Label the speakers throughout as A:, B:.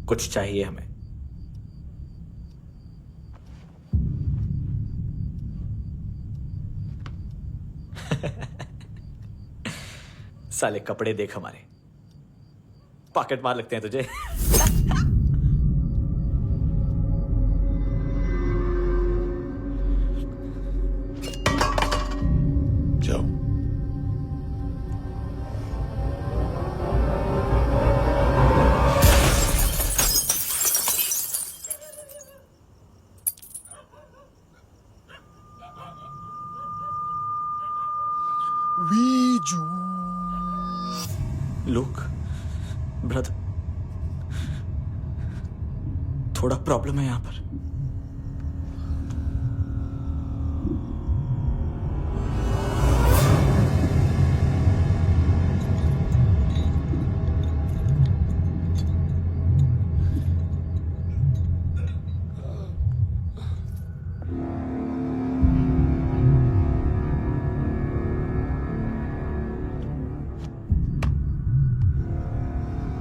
A: कुछ चाहिए हमें। साले कपड़े देख हमारे, पॉकेट मार लगते हैं तुझे।
B: जाओ।
C: वीजू
A: लुक ब्रदर, थोड़ा प्रॉब्लम है यहां पर।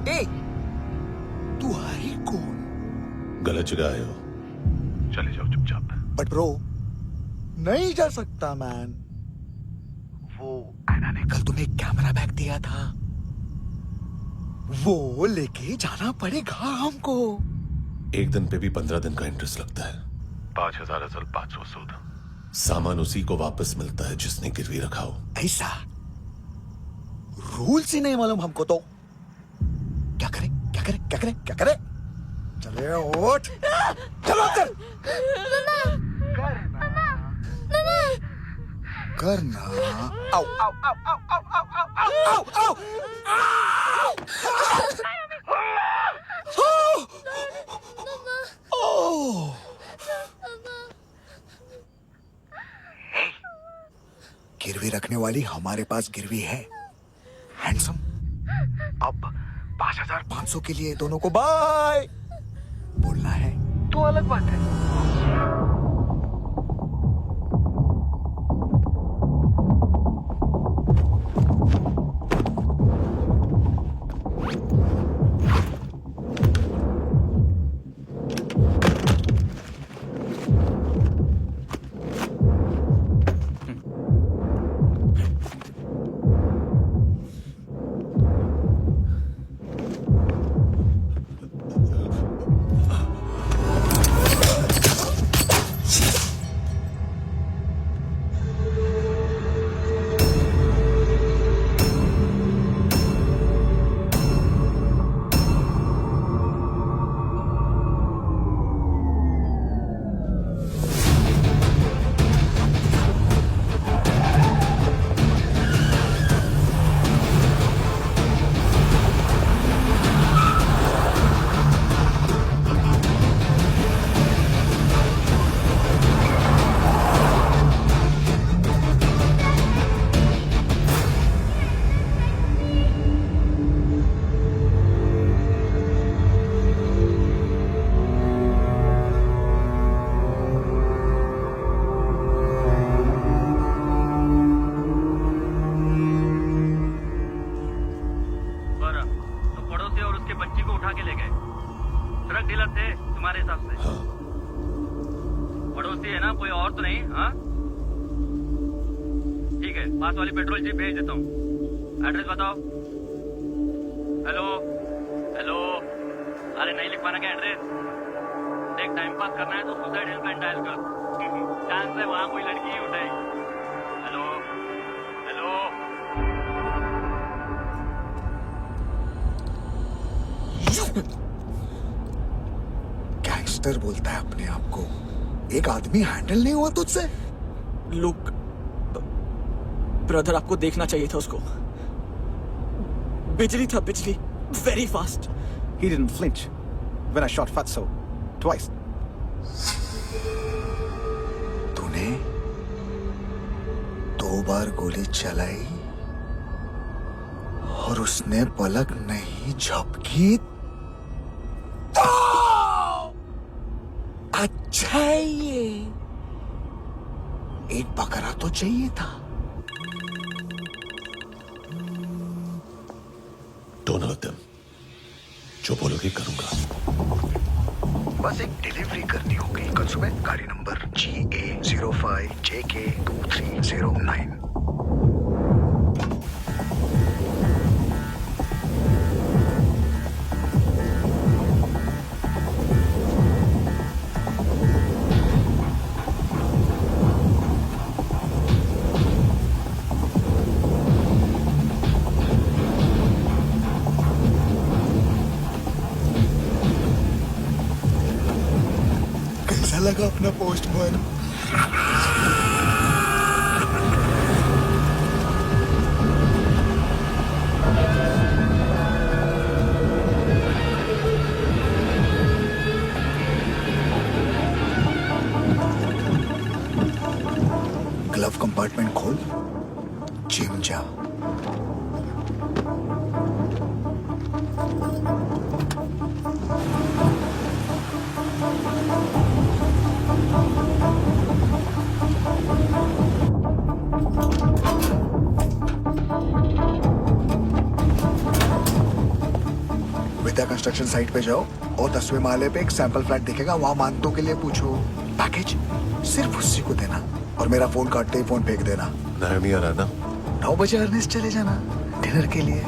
C: ए, तू है कौन?
B: गलत जगह आए हो, चले जाओ चुपचाप।
C: बट ब्रो, नहीं जा सकता मैन। वो एना ने कल तुम्हें एक कैमरा बैग दिया था, वो लेके जाना पड़ेगा हमको।
B: एक दिन पे भी 15 दिन का इंटरेस्ट लगता है। 5,000 असल 500 सूद। सामान उसी को वापस मिलता है जिसने गिरवी रखा हो।
C: ऐसा रूल्स ही नहीं मालूम हमको तो। क्या करें क्या करें क्या करें क्या करें? चले उठ, चलो चल। करना आओ आओ आओ आओ आओ आओ आओ आओ आओ। गिरवी रखने वाली हमारे पास गिरवी है, हैंडसम। अब 5,500 के लिए दोनों को बाय बोलना है तो अलग बात है।
D: पड़ोसी है ना, कोई और तो नहीं? हाँ ठीक है, पास वाली पेट्रोल जीप भेज देता हूँ। एड्रेस बताओ। हेलो हेलो, अरे नहीं लिख पाना क्या एड्रेस? देख, टाइम पास करना है तो सुसाइड हेल्पलाइन डायल कर। चांस है वहाँ कोई लड़की ही उठाएगी। हेलो हेलो,
C: गैंगस्टर बोलता है अपने आप को। एक आदमी हैंडल नहीं हुआ तुझसे?
A: लुक ब्रदर, आपको देखना चाहिए था उसको। बिजली था, बिजली, very fast.
E: He didn't flinch when I shot Fatso twice.
C: तूने 2 बार गोली चलाई और उसने पलक नहीं झपकी तो अच्छा है ये। एक बकरा तो चाहिए था।
B: Don't hurt them. जो बोलोगे करूंगा।
C: बस एक डिलीवरी करनी होगी कल सुबह, गाड़ी नंबर GA05JK2309। कैसा लगा अपना पोस्टमैन? ग्लव कंपार्टमेंट खोल, जिम जा। विद्या कंस्ट्रक्शन साइट पे जाओ और 10वें माले पे एक सैंपल फ्लैट दिखेगा, वहां मानतों के लिए पूछो। पैकेज सिर्फ उसी को देना और मेरा फोन काटते ही फोन फेंक देना।
B: नहीं आ रहा ना?
C: 9 बजे अर्नेस्ट चले जाना डिनर के लिए।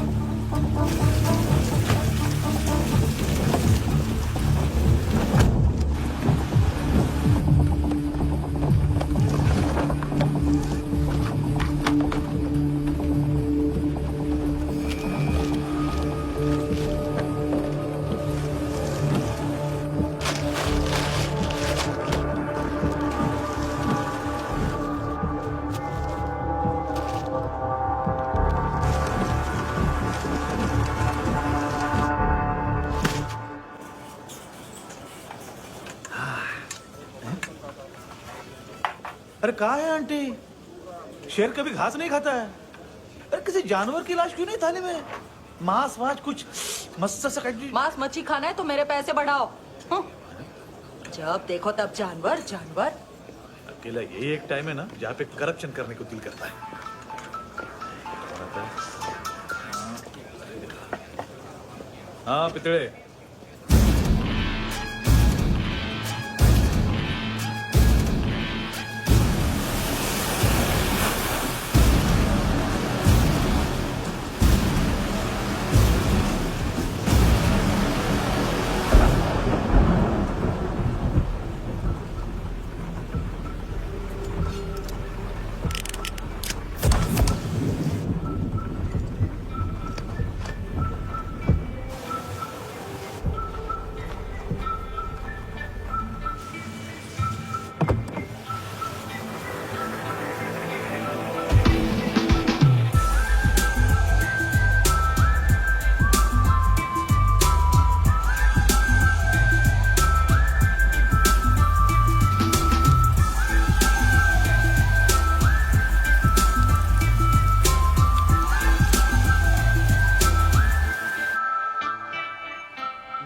F: अरे कहाँ है आंटी? शेर कभी घास नहीं खाता है। अरे किसी जानवर की लाश क्यों नहीं थाली में? मांस वाज कुछ मस्त सा काट।
G: मांस मच्छी खाना है तो मेरे पैसे बढ़ाओ। जब देखो तब जानवर जानवर।
F: अकेला यही एक टाइम है ना जहाँ पे करप्शन करने को दिल करता है। हाँ पितड़े,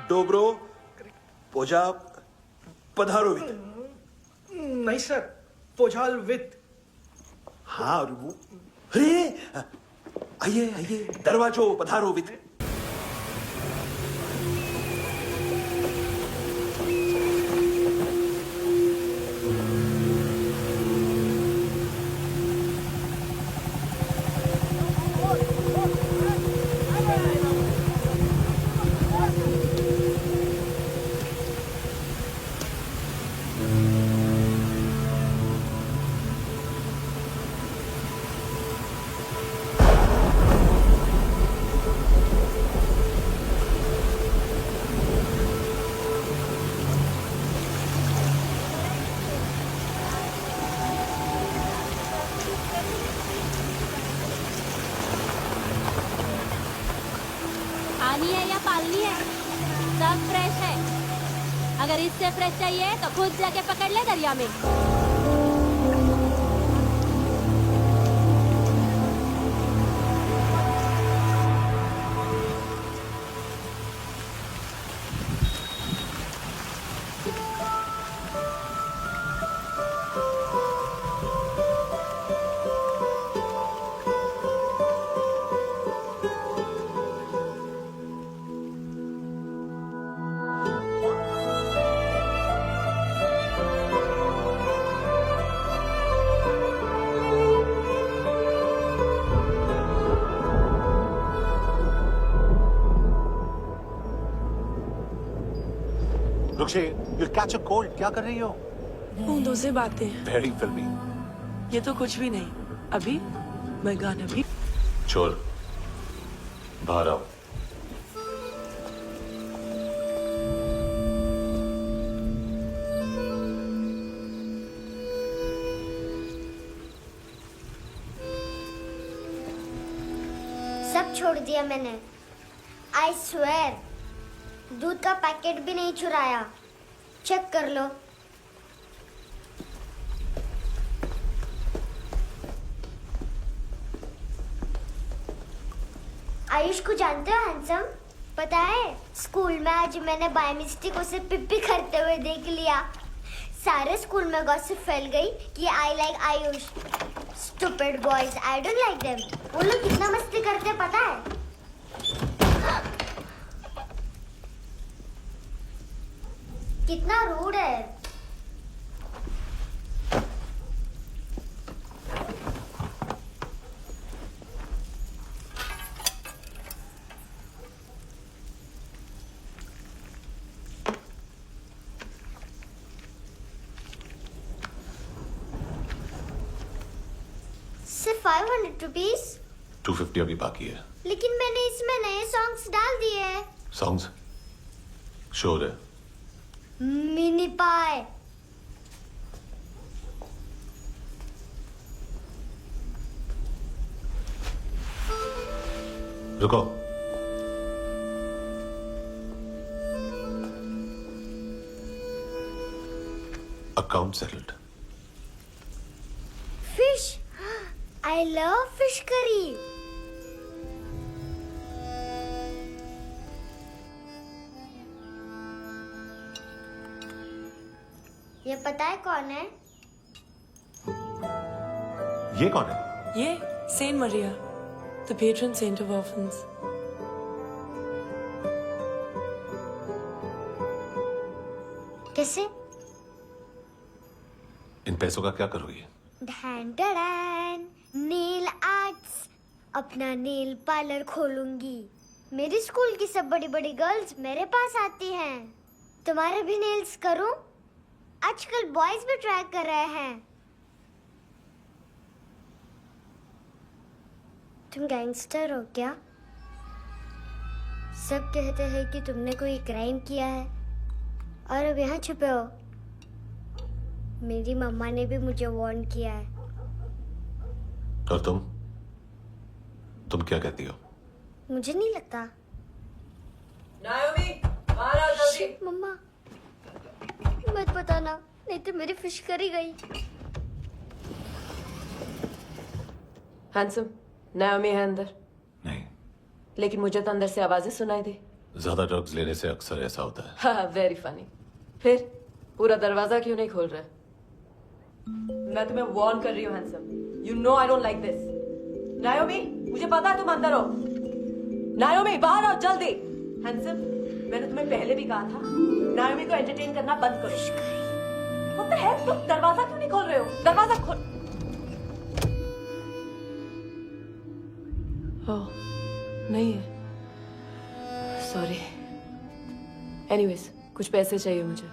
H: डोब्रो पोजा पधारो वित।
F: नहीं सर, पोझाल विथ।
H: हाँ अरे आइए आइए, दरवाजो पधारो वित।
I: पानी है या पालनी है, सब फ्रेश है। अगर इससे फ्रेश चाहिए तो खुद जाके पकड़ ले दरिया में।
E: रुक्षे, you'll catch a cold. क्या कर रही हो?
J: बूंदों से बातें हैं।
E: Very filmy.
J: ये तो कुछ भी नहीं। अभी मैं गाना भी
B: चोर, बाहर आओ।
K: सब छोड़ दिया मैंने। आई स्वेर, दूध का पैकेट भी नहीं चुराया। चेक कर लो। आयुष को जानते हो हैंडसम? पता है, स्कूल में आज मैंने बाय मिस्टेक उसे पिप्पी करते हुए देख लिया। सारे स्कूल में गॉसिप फैल गई कि I like Ayush. Stupid boys, I don't like them. वो लोग कितना मस्ती करते हैं पता है? कितना रूड है। सिर्फ 500 रुपीज।
B: 250 अभी बाकी है।
K: लेकिन मैंने इसमें नए सॉन्ग्स डाल दिए हैं।
B: सॉन्ग्स? शोर है।
K: मिनी पाए।
B: रुको। Account settled.
K: Fish, I love fish curry. ये पता है कौन है?
B: ये कौन है?
J: ये Saint Maria, the patron saint of orphans.
K: कैसे?
B: इन पैसों का क्या करोगी?
K: ढैन ढैन, नेल आर्ट्स। अपना नेल पार्लर खोलूंगी। मेरे स्कूल की सब बड़ी बड़ी गर्ल्स मेरे पास आती हैं। तुम्हारे भी नेल्स करूं? आजकल बॉयज भी ट्राई कर रहे हैं। तुम गैंगस्टर हो क्या? सब कहते हैं कि तुमने कोई क्राइम किया है और अब यहाँ छुपे हो। मेरी मम्मा ने भी मुझे वार्न किया है।
B: और तुम क्या कहती हो?
K: मुझे नहीं लगता।
J: नायोमी, बाहर आओ जल्दी।
K: शिट, मम्मा मत बताना, नहीं तो मेरी फिश करी गई।
J: हैंडसम, नायोमी है अंदर।
B: नहीं।
J: लेकिन मुझे तो अंदर से आवाजें सुनाई दी।
B: ज्यादा ड्रग्स लेने से अक्सर ऐसा होता है।
J: हाँ, वेरी फनी। फिर पूरा दरवाजा क्यों नहीं खोल रहा? मैं तुम्हें वार्न कर रही हूँ handsome. You know I don't like this. नायोमी, मुझे पता है तुम अंदर हो। नायोमी, बाहर आओ जल्दी। हैंडसम, मैंने तुम्हें पहले भी कहा था नायोमी को एंटरटेन करना बंद करो। What the heck? तुम दरवाजा क्यों नहीं खोल रहे हो? दरवाजा खोल। ओह, नहीं है। सॉरी। एनीवेज, कुछ पैसे चाहिए मुझे।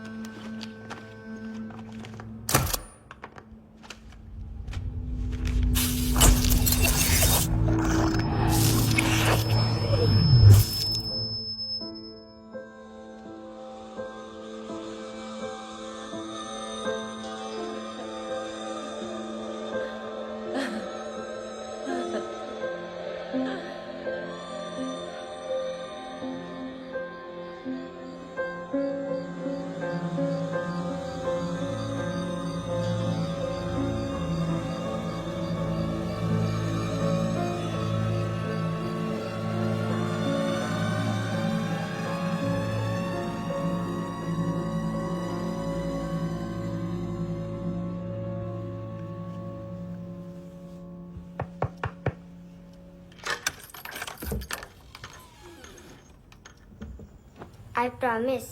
K: आई प्रॉमिस,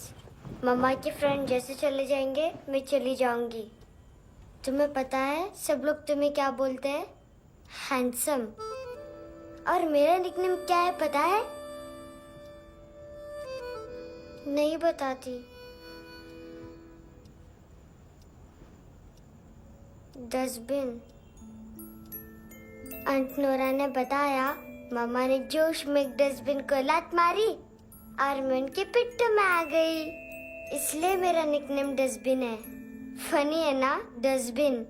K: मम्मा के फ्रेंड जैसे चले जाएंगे मैं चली जाऊंगी। तुम्हें पता है सब लोग तुम्हें क्या बोलते हैं? हैंडसम। और मेरा निकनेम क्या है पता है? नहीं बताती। डस्टबिन। आंट नोरा ने बताया मामा ने जोश में एक डस्टबिन को लात मारी और मैं उनके पिट्ठू में आ गई, इसलिए मेरा निकनेम डस्टबिन है। फनी है ना डस्टबिन।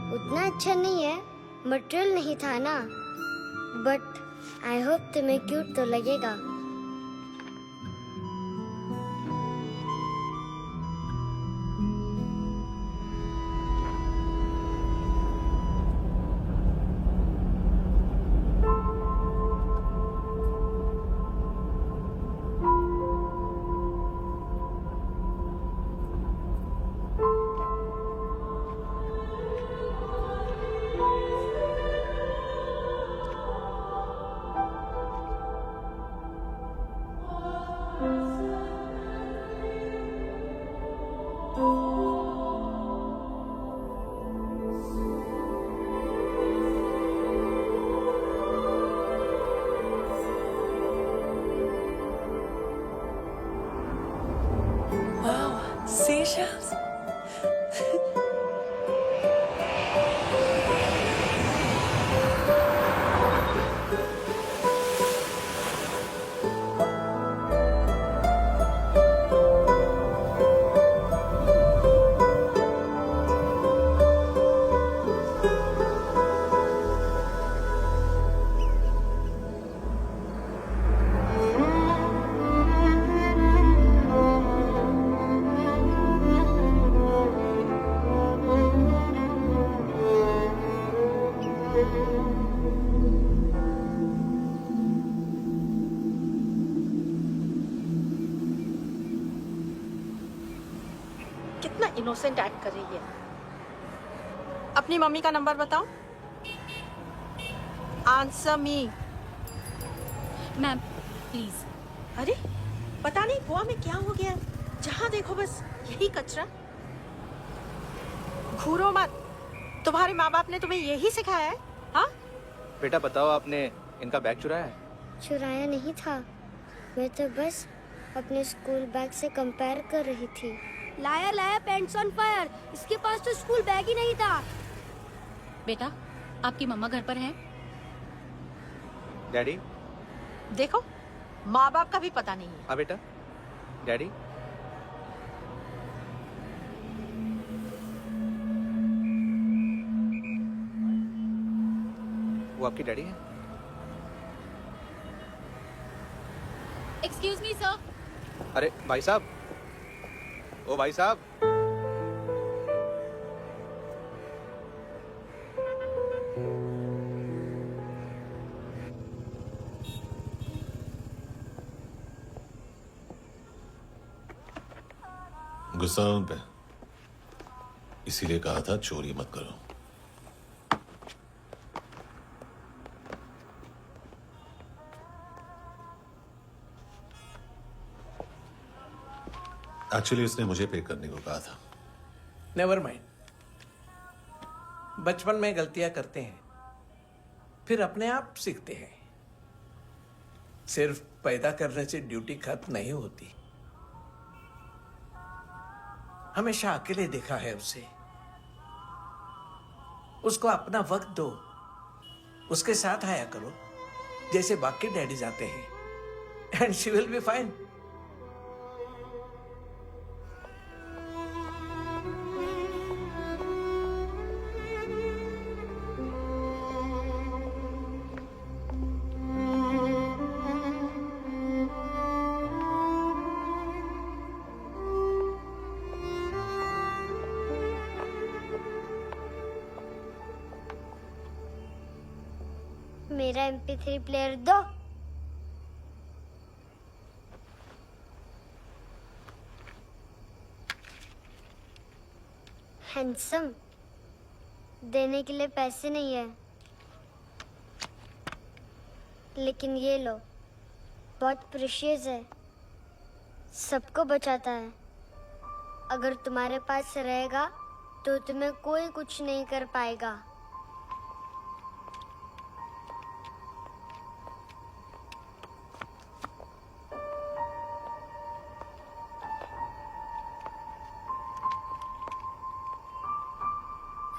K: उतना अच्छा नहीं है, मटेरियल नहीं था ना, बट आई होप तुम्हें क्यूट तो लगेगा।
J: Seashells?
G: कितना इनोसेंट एक्ट कर रही है। अपनी मम्मी का नंबर बताओ। Answer me.
I: Ma'am please.
G: अरे पता नहीं गोवा में क्या हो गया, जहाँ देखो बस यही कचरा। घूरो मत, तुम्हारे माँ बाप ने तुम्हें यही सिखाया है? हाँ
E: बेटा बताओ, आपने इनका बैग चुराया है?
K: चुराया नहीं था, मैं तो बस अपने स्कूल बैग से कंपेयर कर रही थी।
I: लाया लाया पैंट्स ऑन फायर, इसके पास तो स्कूल बैग ही नहीं था। बेटा आपकी मम्मा घर पर हैं?
E: डैडी?
G: देखो माँ बाप का भी पता नहीं है।
E: हाँ बेटा। डैडी? वो आपकी डैडी है?
I: Excuse me sir.
E: अरे भाई साहब, ओ भाई साहब।
B: गुस्सा उन पे, इसीलिए कहा था चोरी मत करो। एक्चुअली उसने मुझे पे करने को कहा था।
F: नेवर माइंड, बचपन में गलतियां करते हैं, फिर अपने आप सीखते हैं। सिर्फ पैदा करने से ड्यूटी खत्म नहीं होती। हमेशा अकेले देखा है उसे। उसको अपना वक्त दो, उसके साथ आया करो जैसे बाकी डैडीज आते हैं, and she will be fine.
K: मेरा MP3 प्लेयर दो। हैंडसम, देने के लिए पैसे नहीं है, लेकिन ये लो, बहुत प्रेशियस है, सबको बचाता है। अगर तुम्हारे पास रहेगा तो तुम्हें कोई कुछ नहीं कर पाएगा।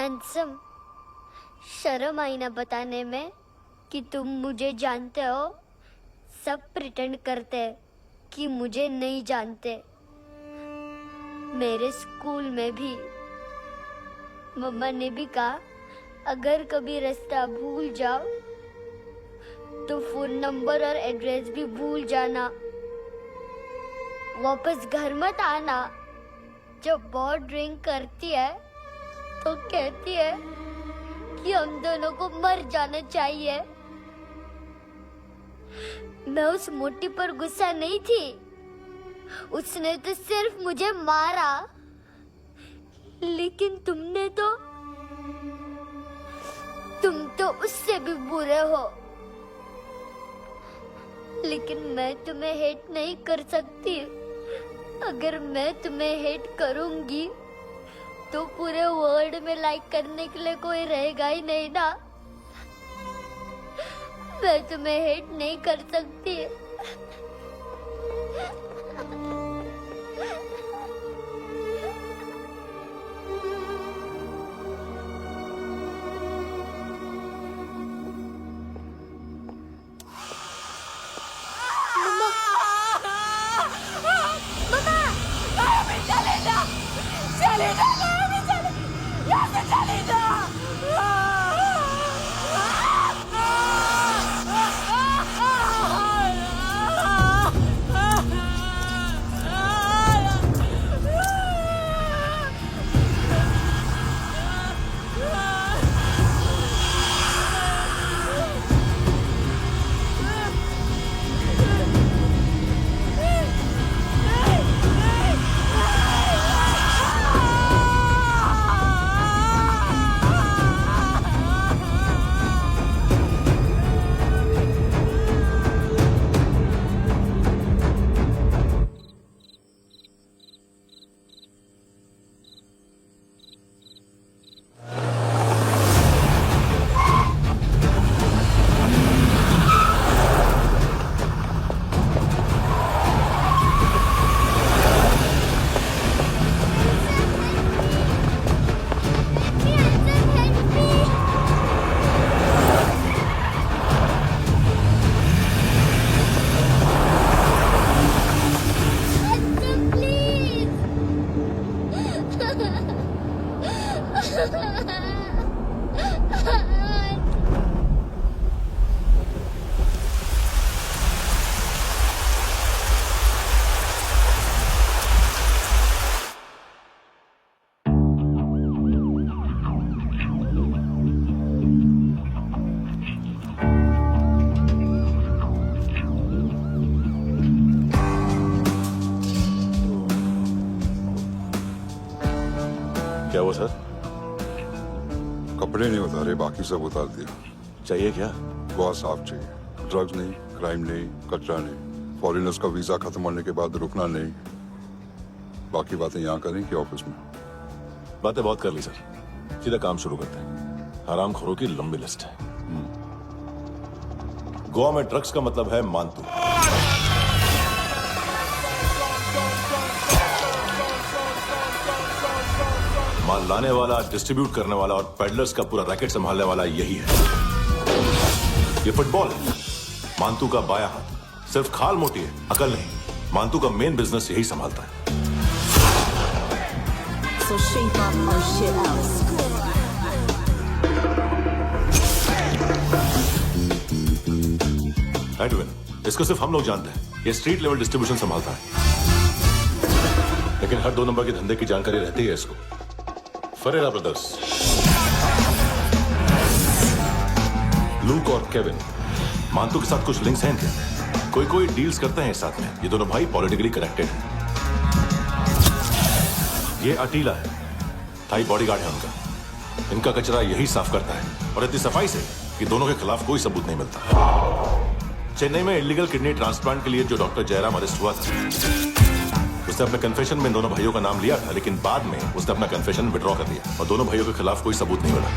K: हैंडसम, शर्म आई ना बताने में कि तुम मुझे जानते हो। सब प्रिटेंड करते हैं कि मुझे नहीं जानते। मेरे स्कूल में भी मम्मा ने भी कहा, अगर कभी रास्ता भूल जाओ तो फोन नंबर और एड्रेस भी भूल जाना। वापस घर मत आना। जब बहुत ड्रिंक करती है तो कहती है कि हम दोनों को मर जाना चाहिए। मैं उस मोटी पर गुस्सा नहीं थी, उसने तो सिर्फ मुझे मारा। लेकिन तुम तो उससे भी बुरे हो। लेकिन मैं तुम्हें हेट नहीं कर सकती। अगर मैं तुम्हें हेट करूंगी तो पूरे वर्ल्ड में लाइक करने के लिए कोई रहेगा ही नहीं ना। मैं तुम्हें हेट नहीं कर सकती।
B: क्या हुआ सर?
L: कपड़े नहीं उतारे, बाकी सब उतार दिया।
B: चाहिए क्या?
L: बहुत साफ चाहिए। ड्रग्स नहीं, क्राइम नहीं, कचरा नहीं। फॉरेनर्स का वीजा खत्म होने के बाद रुकना नहीं। बाकी बातें यहाँ करें कि ऑफिस में?
B: बातें बहुत कर ली सर, सीधा काम शुरू करते हैं। हरामखोरों की लंबी लिस्ट है। गोवा में ड्रग्स का मतलब है मानतू। माल लाने वाला, डिस्ट्रीब्यूट करने वाला और पेडलर्स का पूरा रैकेट संभालने वाला यही है। ये फुटबॉल है, मानतू का बाया हाथ। सिर्फ खाल मोटी है, अकल नहीं। मानतू का मेन बिजनेस यही संभालता है।
M: So shape up our shit out.
B: Edwin, इसको सिर्फ हम लोग जानते हैं। ये स्ट्रीट लेवल डिस्ट्रीब्यूशन संभालता है, लेकिन हर 2 नंबर के धंधे की जानकारी रहती है इसको। फरेरा ब्रदर्स, लूक और केविन मानतू के साथ कुछ लिंक्स हैं क्या? कोई डील्स करते हैं साथ में। ये दोनों भाई पॉलिटिकली कनेक्टेड हैं। ये अटीला है, थाई बॉडीगार्ड है उनका। इनका कचरा यही साफ करता है और इतनी सफाई से कि दोनों के खिलाफ कोई सबूत नहीं मिलता। चेन्नई में इलीगल किडनी ट्रांसप्लांट के लिए जो डॉक्टर जयराम अरेस्ट हुआ था, उसने अपने कन्फेशन में दोनों भाइयों का नाम लिया था, लेकिन बाद में उसने अपना कन्फेशन विड्रॉ कर दिया और दोनों भाइयों के खिलाफ कोई सबूत नहीं मिला।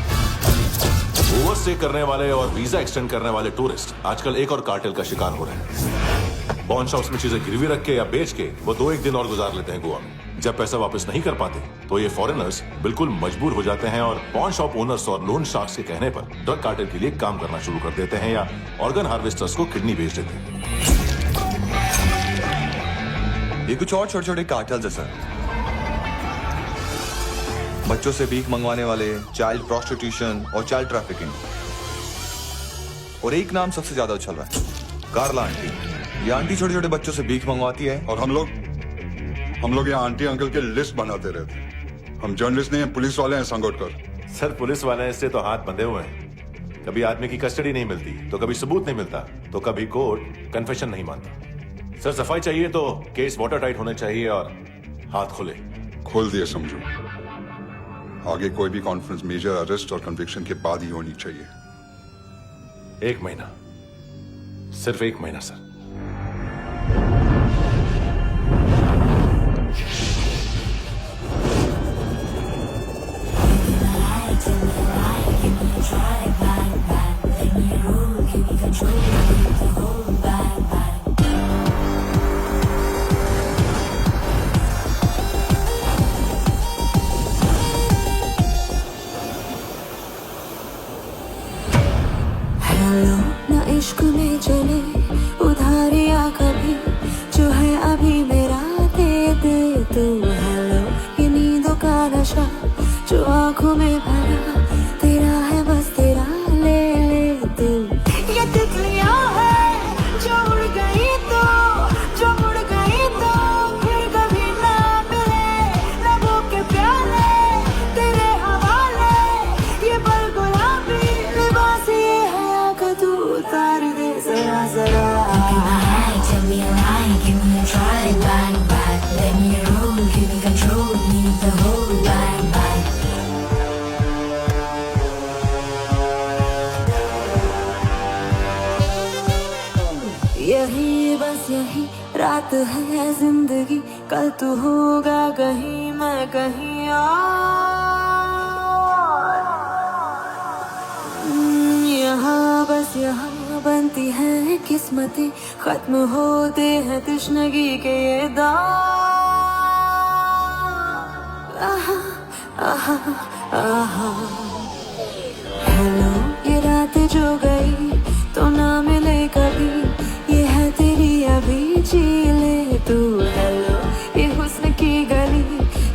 B: ओवरस्टे करने वाले और वीजा एक्सटेंड करने वाले टूरिस्ट आजकल एक और कार्टेल का शिकार हो रहे हैं। पॉन शॉप्स में चीजें गिरवी रख के या बेच के वो 2-1 दिन और गुजार लेते हैं गोवा में। जब पैसा वापस नहीं कर पाते तो ये फॉरेनर्स बिल्कुल मजबूर हो जाते हैं और पॉन शॉप ओनर्स और लोन शार्क्स के कहने पर ड्रग कार्टेल के लिए काम करना शुरू कर देते हैं या ऑर्गन हार्वेस्टर्स को किडनी बेच देते हैं।
N: ये कुछ और छोटे छोटे कार्टेल्स है सर। बच्चों से भीख मंगवाने वाले, चाइल्ड प्रोस्टिट्यूशन और चाइल्ड ट्रैफिकिंग। और एक नाम सबसे ज्यादा उछल रहा है, कार्ला आंटी। ये आंटी छोटे छोटे बच्चों से भीख मंगवाती है।
L: और हम लोग यहाँ आंटी अंकल के लिस्ट बनाते रहते। हम जर्नलिस्ट नहीं हैं, पुलिस वाले हैं संगोटकर।
B: सर पुलिस वाले इससे तो हाथ बंधे हुए हैं। कभी आदमी की कस्टडी नहीं मिलती तो कभी सबूत नहीं मिलता तो कभी कोर्ट कन्फेशन नहीं मानता। सर सफाई चाहिए तो केस वाटर टाइट होने चाहिए और हाथ खुले।
L: खोल दिए समझो। आगे कोई भी कॉन्फ्रेंस मेजर अरेस्ट और कन्विक्शन के बाद ही होनी चाहिए।
B: 1 महीना, सिर्फ 1 महीना सर।
M: हेलो ना इश्क में चले उधारिया कभी, जो है अभी मेरा दे दे तू। हेलो ये नींदों का नशा जो आंखों में भरा, तेरा है बस तेरा, ले ले तू। ये तितलियां है जो उड़ गई तो, जो उड़ गई तो फिर कभी ना मिले। लबों के प्याले तेरे हवाले, ये पल गुलाबी लिबास ये है आका, तू उतार दे जरा जरा। Tell me why, give me a try, bye bye. Let me roll, give me control, need the whole bye bye. यही बस यही रात है जिंदगी, कल तू होगा कहीं मैं कहीं और। यहाँ बस यहाँ बनती है किस्मतें, खत्म होते हैं तश्नगी के ये दाग। आहा आहा आहा। हेलो ये रात जो गई तो ना मिले कभी, ये है तेरी अभी, जी ले तू। हेलो ये हुस्न की गली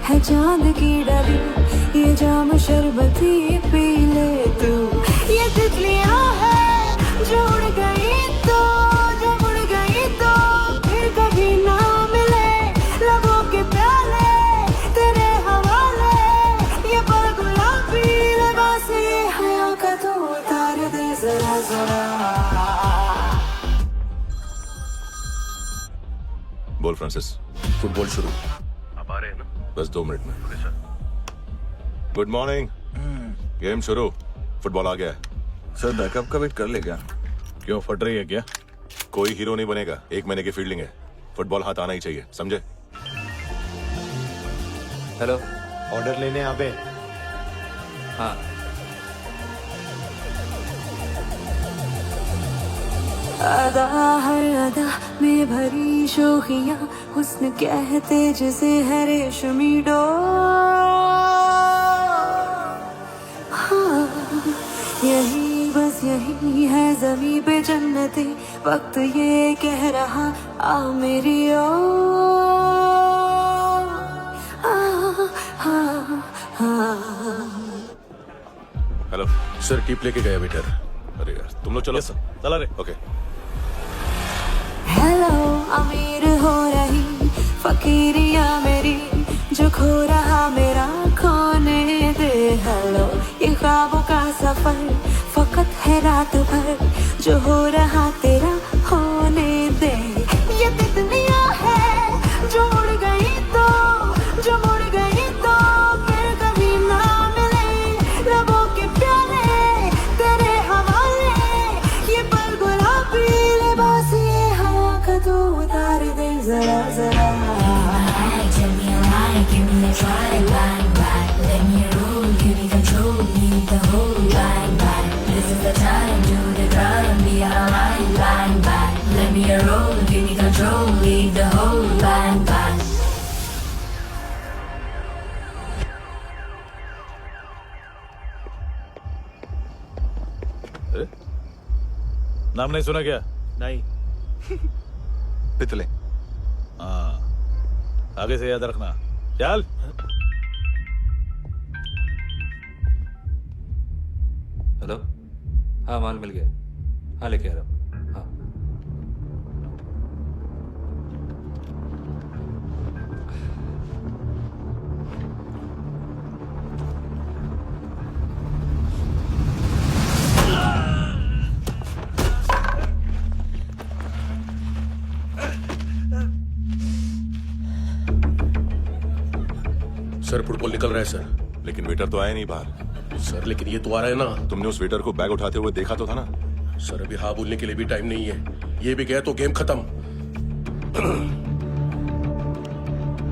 M: है चांद की डली, ये जाम शरबती पी ले तू। ये तितलियां है जो उड़ गई तो, जो उड़ गई तो फिर कभी ना मिले। लबों के प्याले तेरे हवाले, ये पल गुलाबी लिबास ये हया का, तू उतार दे जरा जरा।
B: बोल फ्रांसिस। फुटबॉल शुरू
H: आप आ रहे हैं ना?
B: बस 2 मिनट में। Good morning. गेम शुरू। फुटबॉल आ गया है।
N: सर बैकअप का वेट कर ले क्या?
B: क्यों फट रही है क्या? कोई हीरो नहीं बनेगा, 1 महीने की फील्डिंग है। फुटबॉल हाथ आना ही चाहिए, समझे?
A: हेलो, ऑर्डर लेने यहाँ पे। हाँ
M: अदा हर अदा में भरी शोखियां, हुस्न कहते जिसे है रेशमी डोर। हाँ यही बस यही है ज़मीं पे जन्नती, वक्त ये कह रहा आ मेरी ओर।
B: हेलो सर, टिप लेके गया वेटर। अरे यार तुम लोग चलो। चला रे। ओके।
M: हेलो अमीर हो रही फकीरिया मेरी, जो खो रहा मेरा खोने दे। हेलो ये ख्वाबों का सफर फकत है रात भर, जो हो रहा तेरा होने दे। ये तितलियां है जो उड़ गई तो, जो मुड़ गई तो फिर कभी ना मिले। लबों के प्याले तेरे हवाले, ये पल गुलाबी लिबास ये हवा का तू उतार दे जरा जरा। Give me a line, give me a try, line, line. Let me rule, give me control, need the whole line, line. This is the time, do the crime, be a line, line, line. Let me roll, give me control, lead the whole line, line.
F: नाम नहीं सुना क्या?
H: नहीं।
N: पितले।
F: हाँ, आगे से याद रखना। चल।
D: हेलो, हाँ माल मिल गया, हाँ लेके आ रहा हूँ, हाँ।
O: सर फुटबॉल निकल रहा है सर।
B: लेकिन वेटर तो आया नहीं बाहर।
O: सर लेकिन ये तो आ रहा है ना।
B: तुमने उस वेटर को बैग उठाते हुए देखा तो था ना?
O: सर अभी हाँ बोलने के लिए भी टाइम नहीं है, ये भी गया तो गेम खत्म।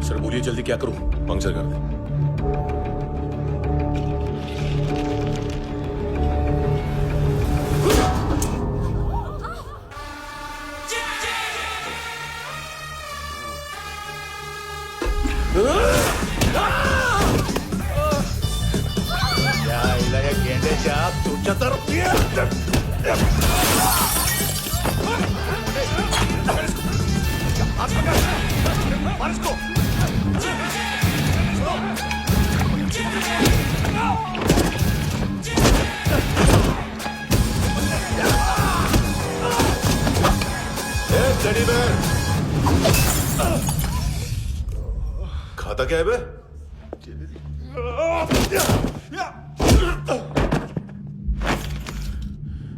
O: सर बोलिए जल्दी क्या करूं?
B: पंक्चर कर दे। खाता क्या है बे?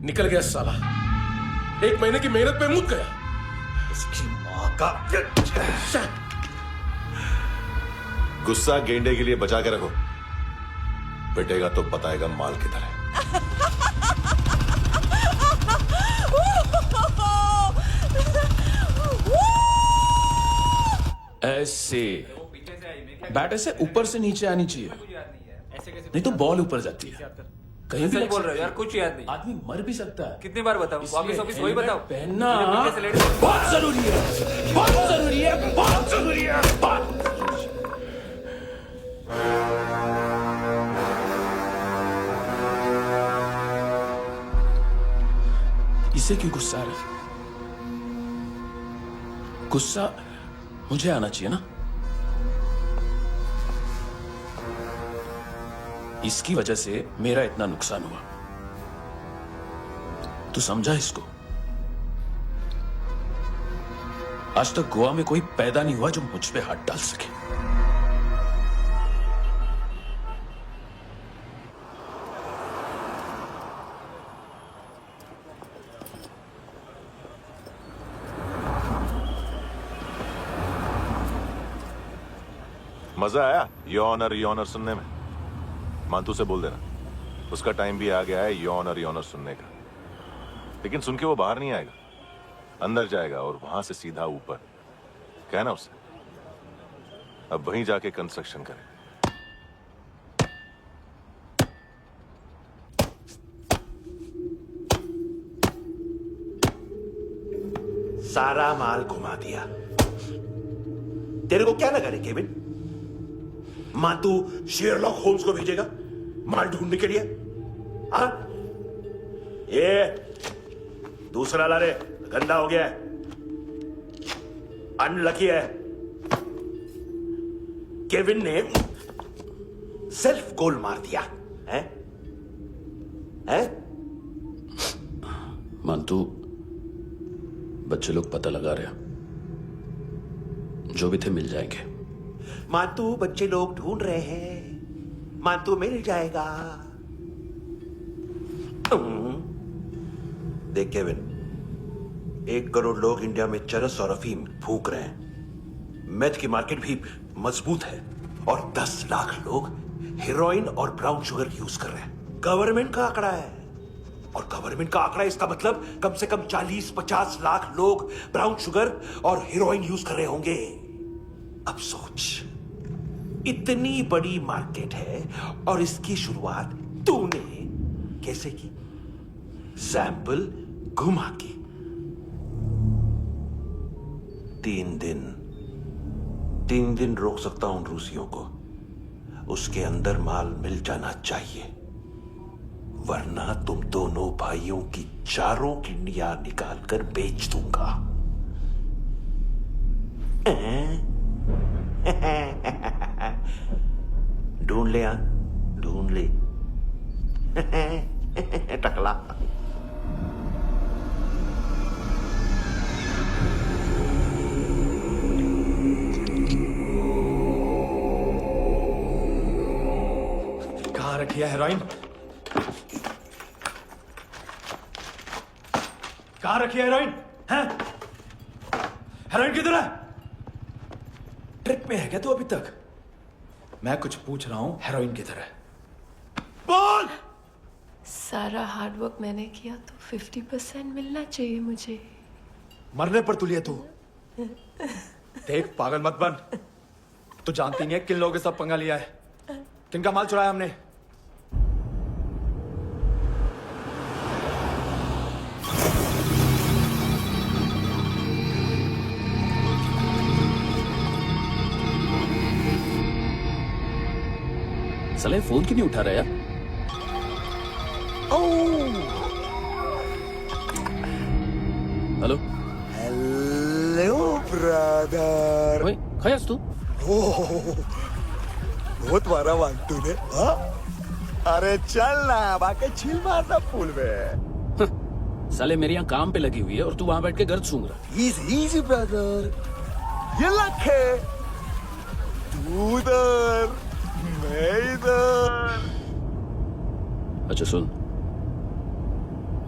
O: निकल गया साला, 1 महीने की मेहनत पे मुक गया।
B: इसकी माँ का गुस्सा गेंडे के लिए बचा के रखो, पिटेगा तो बताएगा माल किधर है।
O: ऐसे बैट ऐसे ऊपर से नीचे आनी चाहिए, नहीं तो बॉल ऊपर जाती है। कहीं भी
D: बोल रहे हो यार, कुछ याद नहीं।
O: आदमी मर भी सकता है।
D: कितनी बार बताऊं? वापिस ऑफिस वही बताओ।
O: पहनना बहुत जरूरी है, बहुत जरूरी है, बहुत जरूरी है, बहुत। इसे क्यों गुस्सा आ रहा है? गुस्सा मुझे आना चाहिए ना। इसकी वजह से मेरा इतना नुकसान हुआ, तू समझा इसको? आज तक गोवा में कोई पैदा नहीं हुआ जो मुझ पे हाथ डाल सके।
B: मजा आया योर ऑनर सुनने में? मानतू से बोल देना उसका टाइम भी आ गया है योर ऑनर सुनने का। लेकिन सुन के वो बाहर नहीं आएगा, अंदर जाएगा और वहां से सीधा ऊपर। कहना उसे अब वहीं जाके कंस्ट्रक्शन करे।
H: सारा माल घुमा दिया। तेरे को क्या लगा रे केविन? मां तू शेरलॉक होम्स को भेजेगा माल ढूंढने के लिए? हाँ, ये दूसरा ला रे, गंदा हो गया है, अनलकी है। केविन ने सेल्फ गोल मार दिया है?
O: मानतू, बच्चे लोग पता लगा रहे हैं, जो भी थे मिल जाएंगे।
H: मानतू बच्चे लोग ढूंढ रहे हैं, मानतू मिल जाएगा। देख केविन, 1 करोड़ लोग इंडिया में चरस और अफीम फूक रहे हैं। मेथ की मार्केट भी मजबूत है और 10 लाख लोग हेरोइन और ब्राउन शुगर यूज कर रहे हैं। गवर्नमेंट का आंकड़ा है, और गवर्नमेंट का आंकड़ा इसका मतलब कम से कम 40-50 लाख लोग ब्राउन शुगर और हेरोइन यूज कर रहे होंगे। अब सोच, इतनी बड़ी मार्केट है और इसकी शुरुआत तूने कैसे की? सैंपल घुमा के। 3 दिन रोक सकता हूं रूसियों को, उसके अंदर माल मिल जाना चाहिए, वरना तुम दोनों भाइयों की चारों किडनियां निकाल कर बेच दूंगा। ढूंढ ले, ढूंढ ले टकला।
A: कहाँ रखी है हेरोइन? कहाँ रखी है हेरोइन? हैं? हेरोइन किधर है? ट्रिप में है क्या तू अभी तक? मैं कुछ पूछ रहा हूं, हेरोइन किधर है? बोल!
J: सारा हार्डवर्क मैंने किया तो 50% मिलना चाहिए मुझे।
A: मरने पर तुलिए तू। देख, पागल मत बन। तू जानती नहीं है किन लोगों के साथ पंगा लिया है, किनका माल चुराया हमने।
O: साले फोन क्यों नहीं उठा रहा यार? Hello
C: hello brother.
O: ओए, खयास तू?
C: बहुत मारा मांग तूने, हाँ? अरे चल ना, बाकी चिल मारना फूल में।
O: साले मेरी यहाँ काम पे लगी हुई है और तू वहां बैठ के गर्द सूंघ रहा।
C: इजी ब्रदर, ये लक है। तू उधर, मैं इधर।
O: अच्छा सुन,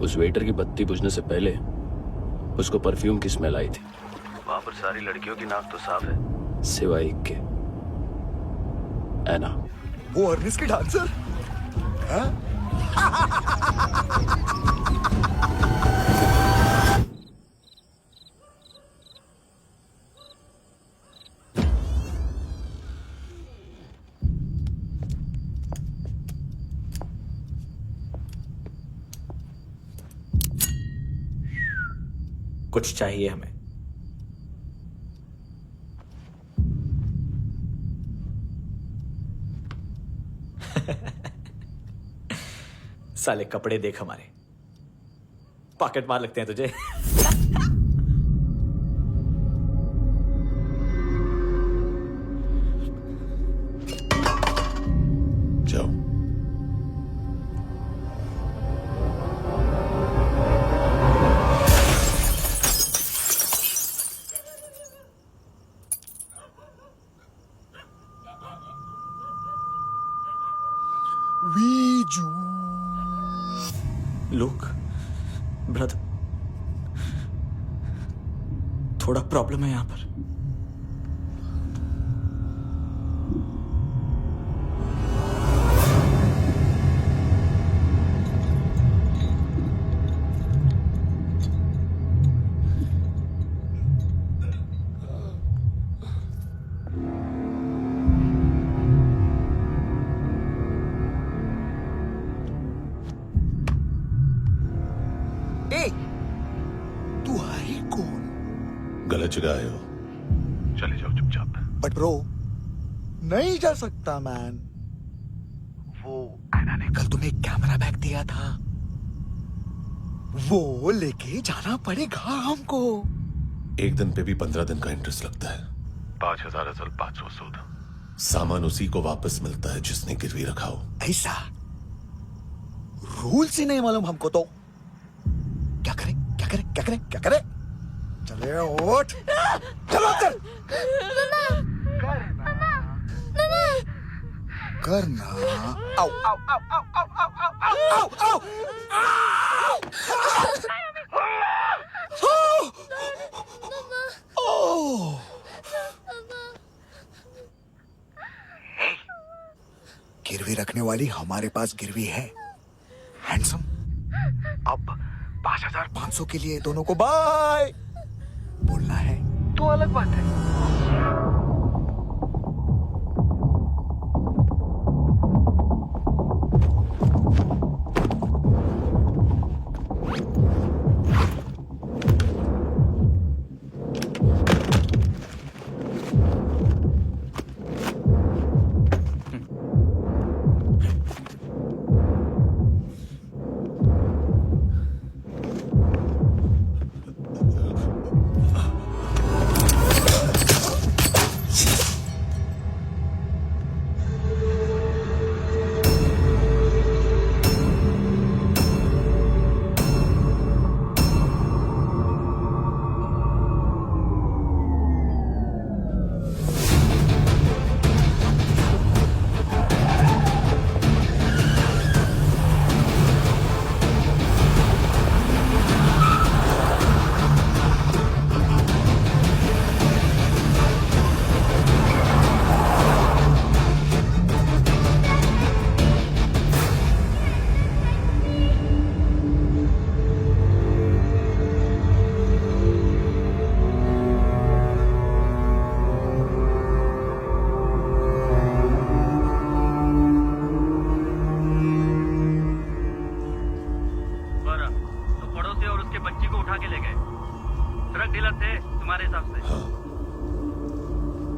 O: उस वेटर की बत्ती बुझने से पहले उसको परफ्यूम की स्मेल आई थी। वहां पर सारी लड़कियों की नाक तो साफ है, सिवाय एक के, ऐना।
C: वो अर्निस की डांसर? हाँ?
A: कुछ चाहिए हमें। साले कपड़े देख हमारे, पॉकेट मार लगते हैं तुझे।
B: जाओ।
A: लोग, ब्रदर, थोड़ा प्रॉब्लम है यहां पर।
C: तू है कौन?
B: गलत जगह आए हो, चले जाओ चुपचाप।
C: बट ब्रो, नहीं जा सकता मैन। वो ऐना ने कल तुम्हें एक कैमरा बैग दिया था, वो लेके जाना पड़ेगा हमको।
B: एक दिन पे भी 15 दिन का इंटरेस्ट लगता है। 5000 असल 500 सूद। सामान उसी को वापस मिलता है जिसने गिरवी रखा हो।
C: ऐसा रूल से नहीं मालूम हमको तो। क्या करें, क्या करें, क्या करें, क्या करें? चले उठ, चलो चल। करना। आओ आओ आओ आओ आओ आओ आओ आओ आओ। गिरवी रखने वाली हमारे पास गिरवी है। हैंडसम, अब 5,500 के लिए दोनों को बाय बोलना है तो अलग बात है।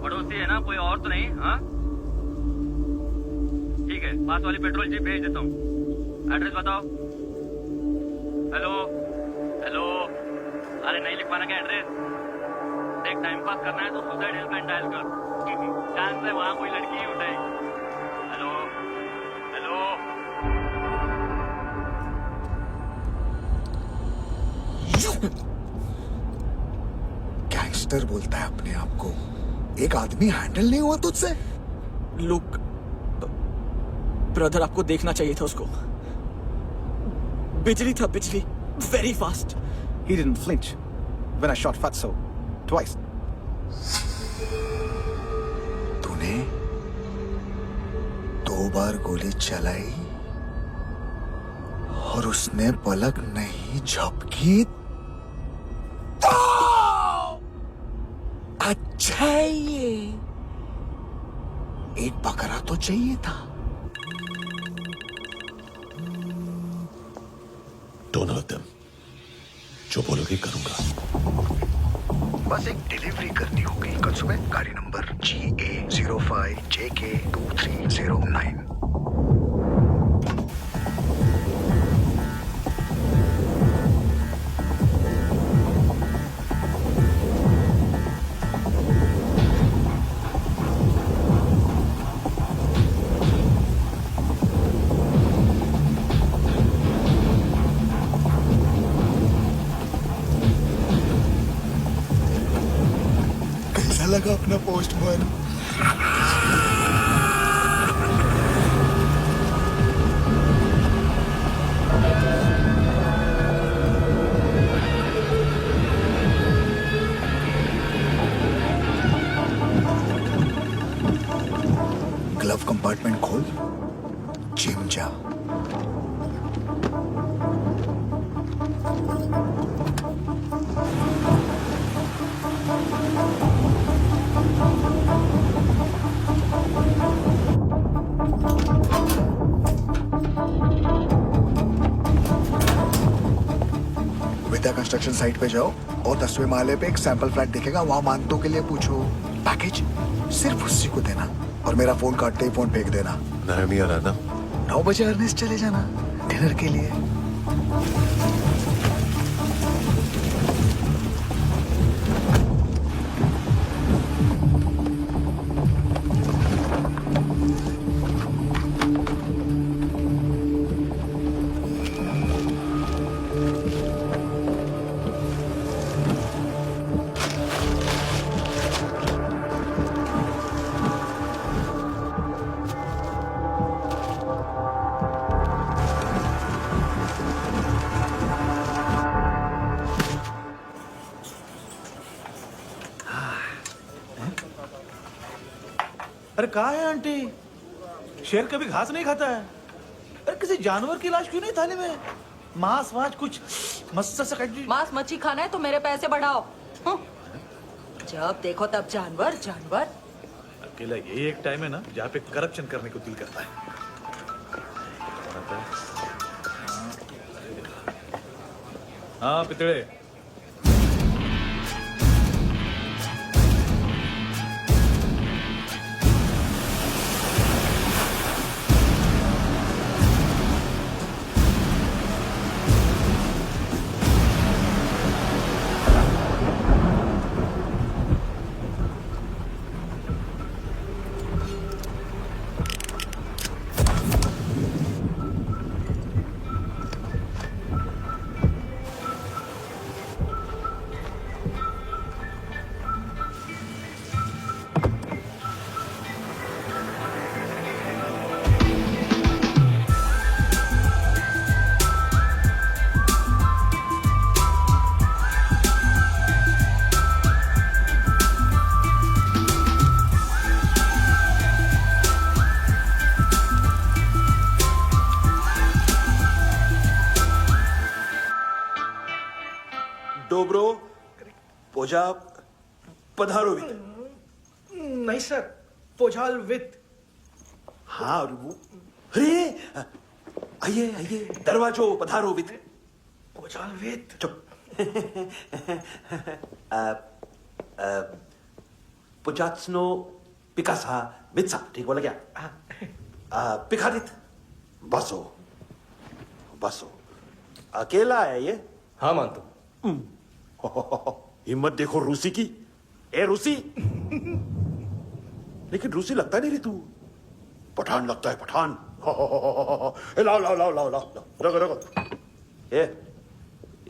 D: पड़ोसी है ना, कोई और तो नहीं? हाँ ठीक है, पास वाली पेट्रोल जीप भेज देता हूँ। एड्रेस बताओ। हेलो हेलो, अरे नहीं लिख पाना क्या एड्रेस? देख टाइम पास करना है तो सुसाइड हेल्पलाइन डायल कर, चांस है वहाँ कोई लड़की ही उठाए। हेलो हेलो,
C: गैंगस्टर बोलता है अपने आप को। एक आदमी हैंडल नहीं हुआ तुझसे?
A: लुक ब्रदर, आपको देखना चाहिए था उसको। बिजली था, बिजली, very fast.
E: He didn't flinch when I shot Fatso twice.
C: तूने 2 बार गोली चलाई और उसने पलक नहीं झपकी तो अच्छा है ये। एक बकरा तो चाहिए था।
H: दोनों of them, जो बोलोगे करूंगा।
C: बस एक डिलीवरी करनी होगी कल सुबह। गाड़ी नंबर GA05JK2309। लगा अपना पोस्टमैन। ग्लव कंपार्टमेंट खोल, जिम जा। विद्या कंस्ट्रक्शन साइट पे जाओ और 10वें माले पे एक सैंपल फ्लैट दिखेगा, वहां मानतों के लिए पूछो। पैकेज सिर्फ उसी को देना और मेरा फोन काटते ही फोन फेंक देना।
H: नायमी आ रहा ना?
C: 9 बजे अर्नेस्ट चले जाना डिनर के लिए।
F: अरे कहा है आंटी? शेर कभी घास नहीं खाता है। अरे किसी जानवर की लाश क्यों नहीं थाली में? मांस वाच कुछ मस्त सा कट।
G: मांस मच्छी खाना है तो मेरे पैसे बढ़ाओ। जब देखो तब जानवर जानवर।
F: अकेला यही एक टाइम है ना जहाँ पे करप्शन करने को दिल करता है। हाँ पितड़े।
H: डोब्रो पोजा पधारो विथ।
A: नहीं सर, पोझाल विथ।
H: हाँ और वो अरे आइए आइए दरवाजो पधारो विथ।
A: पोझाल विथ।
H: चुप। पुजात्सनो पिकासा मित्सा ठीक बोला क्या? पिखादित बसो बसो। अकेला है ये?
A: हाँ मानतो।
H: हिम्मत देखो रूसी की। ए रूसी। लेकिन रूसी लगता नहीं रे तू। पठान लगता है पठान। लाओ लाओ लाओ लाओ लाओ रगो रगो। ए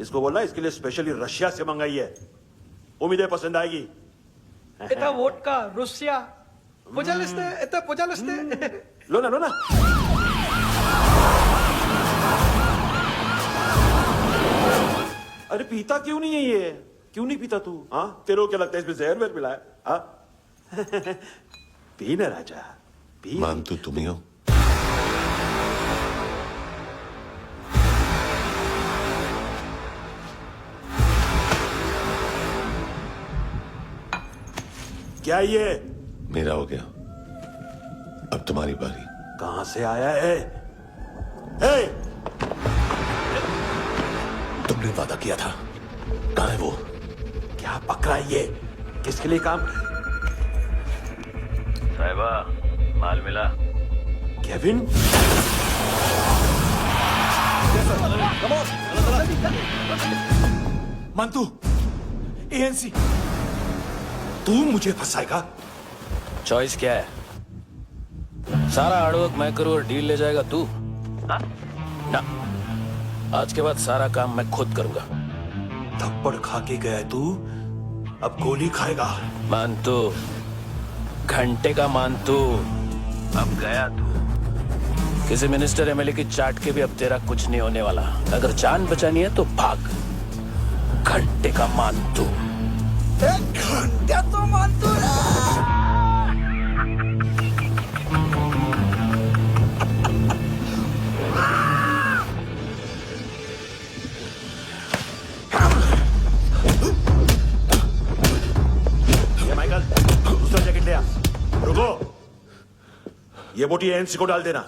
H: इसको बोलना इसके लिए स्पेशली रशिया से मंगाई है। उम्मीद है पसंद आएगी।
A: इतना वोडका रुसिया पोझालिस्ते इतना पोझालिस्ते।
H: लो ना लो ना। अरे पीता क्यों नहीं है ये? क्यों नहीं पीता तू? हाँ तेरे को क्या लगता है इसमें जहर वहर मिला है? हाँ पी ना राजा पी।
B: मानतू तुम ही हो?
H: क्या ये?
B: मेरा हो गया, अब तुम्हारी बारी।
H: कहां से आया है? हे!
B: तुमने वादा किया था, कहां है वो?
H: क्या पकड़ा ये? किसके लिए काम?
O: साहिबा माल मिला?
H: केविन?
A: मंतू, एएनसी।
H: तू मुझे फंसाएगा?
O: चॉइस क्या है? सारा हार्डवर्क मैं करूं और डील ले जाएगा तू? हाँ? ना, आज के बाद सारा काम मैं खुद करूंगा।
H: थप्पड़ खा के गया है तू, अब गोली खाएगा।
O: मानतू, घंटे का मानतू, अब गया तू। किसी मिनिस्टर एमएलए की चाट के भी अब तेरा कुछ नहीं होने वाला। अगर जान बचानी है तो भाग। घंटे का मानतू।
C: घंटा तो मानतू
H: माइकल, दूसरा जैकेट ले आ। रुको, ये बोटी एएनसी को डाल देना।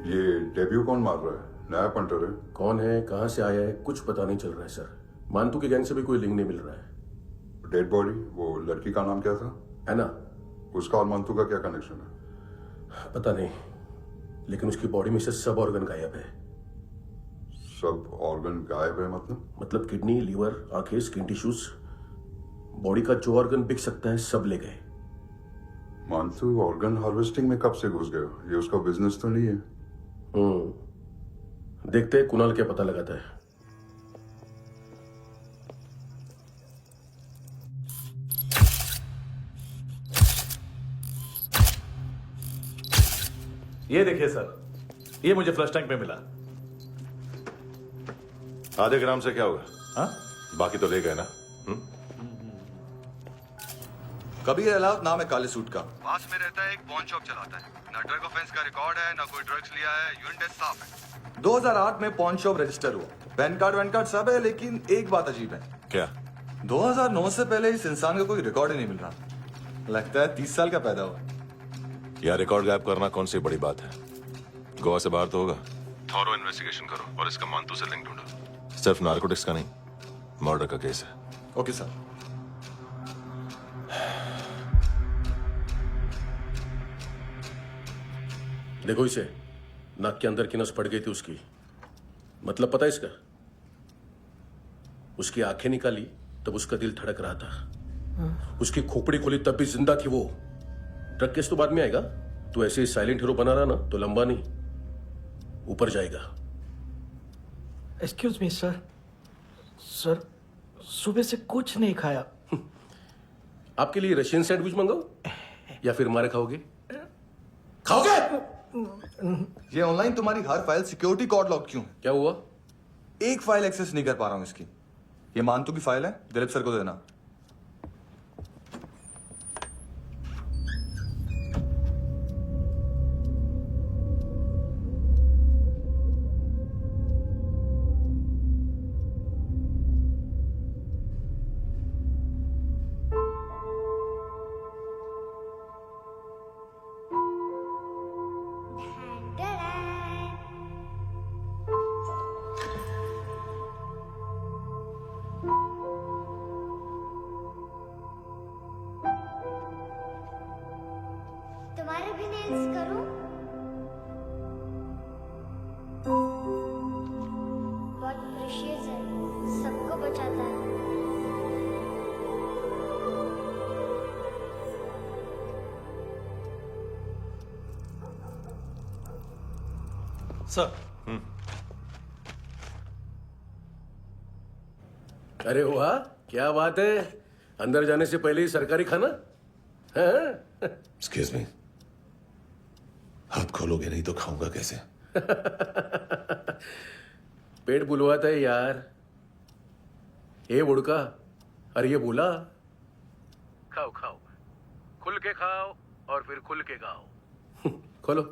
L: ये डेब्यू कौन मार रहा है? नया पंटर है?
O: कौन है, कहाँ से आया है, कुछ पता नहीं चल रहा है सर। मानतू की गैंग से भी कोई लिंक नहीं मिल रहा है।
L: डेड बॉडी, वो लड़की का नाम क्या था?
O: है ना,
L: उसका और मानतू का क्या कनेक्शन है?
O: पता नहीं, लेकिन उसकी बॉडी में से सब ऑर्गन गायब है।
L: सब ऑर्गन गायब है
O: मतलब किडनी, लीवर, आंखें, स्किन टिश्यूज, बॉडी का जो ऑर्गन बिक सकता है सब ले गए।
L: मानतू ऑर्गन हार्वेस्टिंग में कब से घुस गया? ये उसका बिजनेस तो नहीं है?
O: देखते हैं कुणाल क्या पता लगाता है।
F: ये देखिए सर, ये मुझे फ्लश टैंक में मिला।
B: आधे ग्राम से क्या होगा?
F: हाँ?
B: बाकी तो ले गए ना?
N: कबीर अलाउत नाम है काले सूट का, पास में रहता है, एक पॉन शॉप चलाता है। ना ड्रग ऑफेंस का रिकॉर्ड है, ना कोई ड्रग्स लिया है, यूरिन टेस्ट साफ है। 2008 में पॉन शॉप रजिस्टर हुआ, पैन कार्ड सब है, लेकिन एक बात अजीब है।
B: क्या?
N: 2009 से पहले इस इंसान का कोई रिकॉर्ड ही नहीं मिल रहा। लगता है 30 साल का पैदा हुआ।
B: यार रिकॉर्ड गायब करना कौन सी बड़ी बात है? गोवा से बाहर तो होगा। थॉरो इन्वेस्टिगेशन करो और इसका मानतू से लिंक ढूंढो। सिर्फ नार्कोटिक्स का नहीं, मर्डर का केस है।
N: Okay sir.
O: देखो इसे, नाक के अंदर की नस पड़ गई थी उसकी। मतलब पता है इसका? उसकी आंखें निकाली तब उसका दिल धड़क रहा था। उसकी खोपड़ी खोली तब भी जिंदा थी वो। ड्रग केस तो बाद में आएगा। तो ऐसे ही साइलेंट हीरो बना रहा ना तो लंबा नहीं, ऊपर जाएगा।
A: एक्सक्यूज मी सर, सर सुबह से कुछ नहीं खाया।
O: आपके लिए रशियन सैंडविच मंगाओ या फिर मारे खाओगे? खाओगे?
N: ये ऑनलाइन तुम्हारी हर फाइल सिक्योरिटी कॉर्ड लॉक क्यों है?
O: क्या हुआ?
N: एक फाइल एक्सेस नहीं कर पा रहा हूं इसकी। ये मानतू की फाइल है, दिलीप सर को देना।
K: तुम्हारे भी नेल्स करूं? बहुत प्रेशियस है, सबको बचाता है।
F: सर।
O: अरे वाह, क्या बात है। अंदर जाने से पहले ही सरकारी खाना।
H: एक्सक्यूज मी, हाथ खोलोगे नहीं तो खाऊंगा कैसे?
O: पेट बुलवाता है यार। ये बुड़का, अरे ये बोला खाओ खाओ, खुल के खाओ और फिर खुल के खाओ। खोलो।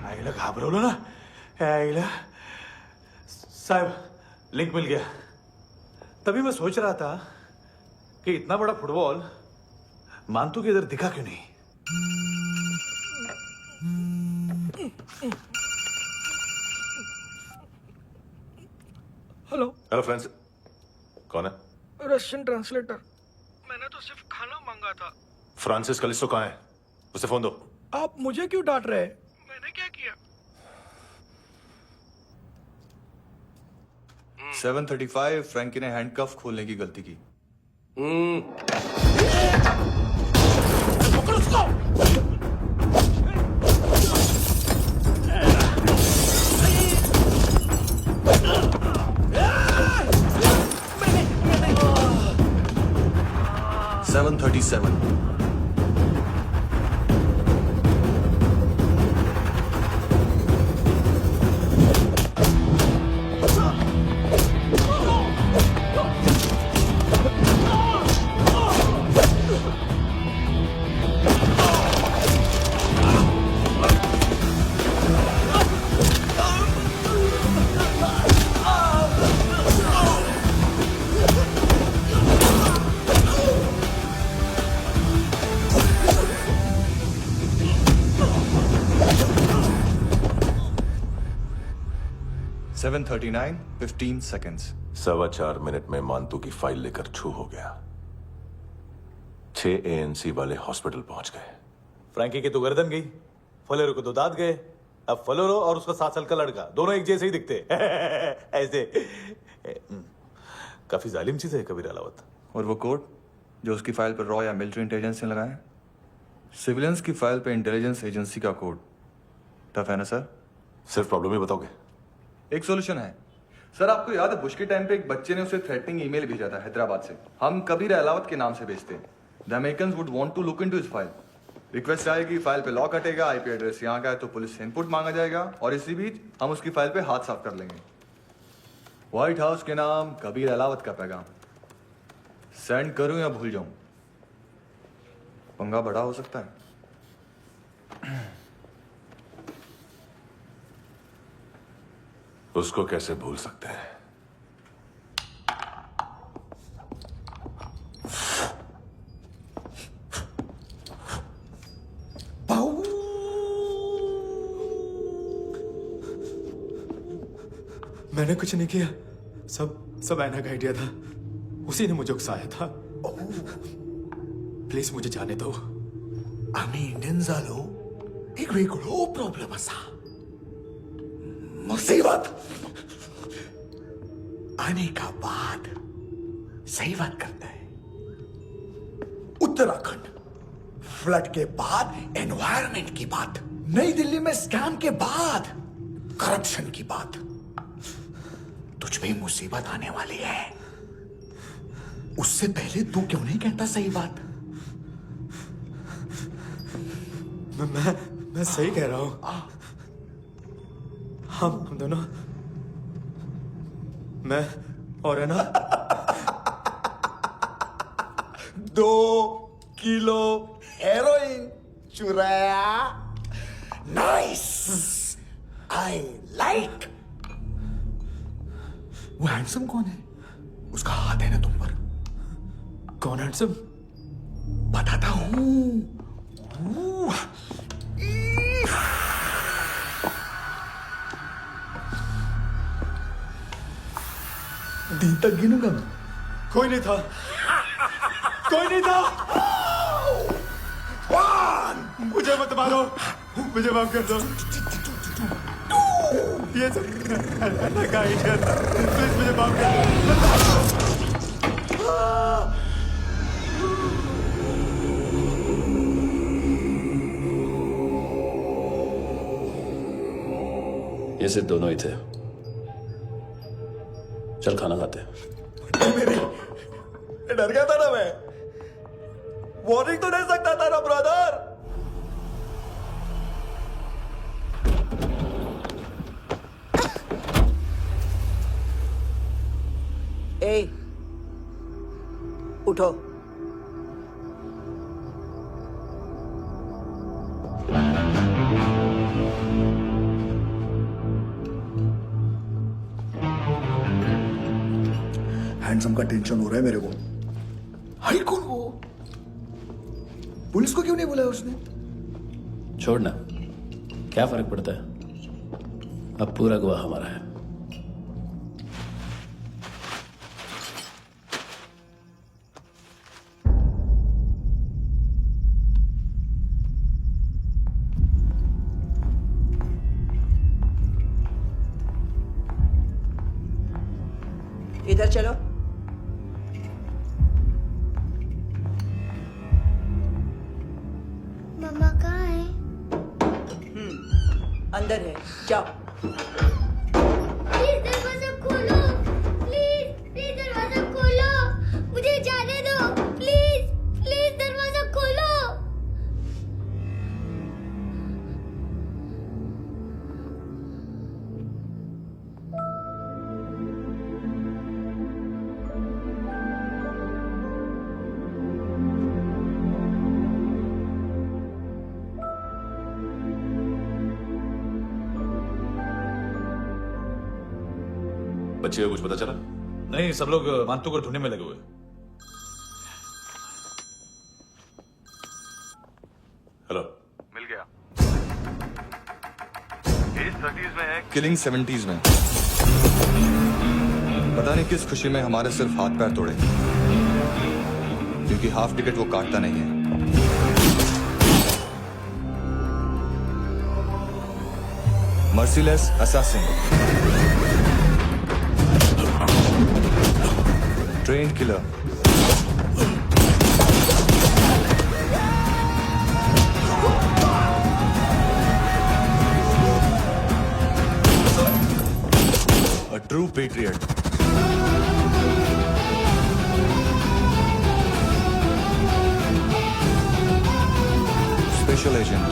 F: आईला घाबरवलं ना आईला। साहब लिंक मिल गया। तभी मैं सोच रहा था कि इतना बड़ा फुटबॉल मानतू के इधर दिखा क्यों नहीं।
A: हेलो
B: हेलो फ्रेंड्स, कौन है?
A: Russian translator. मैंने तो सिर्फ खाना मांगा था।
B: फ्रांसिस कलिस्टो कहाँ है? उसे फोन दो।
A: आप मुझे क्यों डांट रहे हैं? मैंने क्या किया?
N: 735 फ्रैंकी ने हैंडकफ खोलने की गलती की।
A: पकड़ो उसको।
N: 737
A: Oh!
N: 7:39, 15 seconds.
B: 4.25 मिनट में मांतू की फाइल लेकर छू हो गया। 6 ANC वाले हॉस्पिटल पहुंच गए।
F: फ्रैंकी की तो गर्दन गई, फलेरो को तो दांत गए। अब फलेरो और उसका 7 साल का लड़का दोनों एक जैसे ही दिखते ऐसे। काफी जालिम चीज है कबीर अलावत।
N: और वो कोड जो उसकी फाइल पर रॉ या मिलिट्री इंटेलिजेंस ने लगाया, सिविलियंस की फाइल पे इंटेलिजेंस एजेंसी का कोड। टफ है ना सर?
B: सिर्फ प्रॉब्लम ही बताओगे?
N: एक सॉल्यूशन है सर। आपको याद है बुश के टाइम पे एक बच्चे ने उसे थ्रेटनिंग ईमेल भेजा था हैदराबाद से। हम कबीर अलावत के नाम से भेजते हैं। The Americans would want to look into his file. Request आएगी, फाइल पे लॉक हटेगा, आईपी एड्रेस यहाँ का है तो पुलिस से इनपुट मांगा जाएगा और इसी बीच हम उसकी फाइल पे हाथ साफ कर लेंगे। व्हाइट हाउस के नाम कबीर अलावत का पैगाम। सेंड करूं या भूल जाऊं, पंगा बड़ा हो सकता है।
B: उसको कैसे भूल सकते हैं?
A: मैंने कुछ नहीं किया, सब ऐना का आइडिया था। उसी ने मुझे उकसाया था। प्लीज मुझे जाने दो।
C: आम्ही इंडियन झालो एक वेगळो प्रॉब्लेम असा, मुसीबत आने का बाद। सही बात करता है। उत्तराखंड फ्लड के बाद एनवायरनमेंट की बात, नई दिल्ली में स्कैम के बाद करप्शन की बात। तुझ पे मुसीबत आने वाली है, उससे पहले तू क्यों नहीं कहता सही बात?
A: मैं सही कह रहा हूं। हम दोनों, मैं और है ना
C: 2 किलो हेरोइन चुराया। Nice, I like. वो हैंडसम कौन है? उसका हाथ है ना तुम पर?
A: कौन हैंडसम?
C: बताता हूं। दिन तक गिनूंगा मैं।
A: कोई नहीं था, कोई नहीं था। मुझे मत मारो, मुझे माफ कर दो। ये सब ऐना का आइडिया था। प्लीज मुझे माफ कर दो।
O: ये सिर्फ दोनों ही थे। चल खाना खाते हैं।
C: मेरी डर गया था ना मैं। वार्निंग तो दे सकता था ना ब्रदर।
G: ए, उठो।
C: हैंडसम का टेंशन हो रहा है मेरे को। हाई कौन वो? पुलिस को क्यों नहीं बुलाया उसने?
O: छोड़ना, क्या फर्क पड़ता है? अब पूरा गवाह हमारा है।
G: इधर चलो।
K: मम्मा कहाँ है?
G: अंदर है, जाओ।
K: प्लीज दरवाजा खोलो। प्लीज दरवाजा खोलो। मुझे जाने दो। प्लीज दरवाजा खोलो।
B: बच्चे को कुछ पता चला?
F: नहीं, सब लोग मांतू को ढूंढने में लगे हुए।
B: हेलो,
N: मिल गया। एज 30s में है, किलिंग 70s में। पता नहीं किस खुशी में हमारे सिर्फ हाथ पैर तोड़े, क्योंकि हाफ टिकट वो काटता नहीं है। Merciless assassin, train killer, a true patriot. Special agent.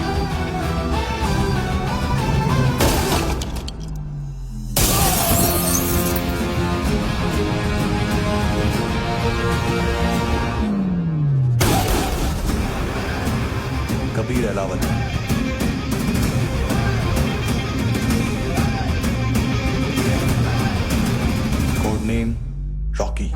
N: Kabir Ahlawat. Code name Rocky.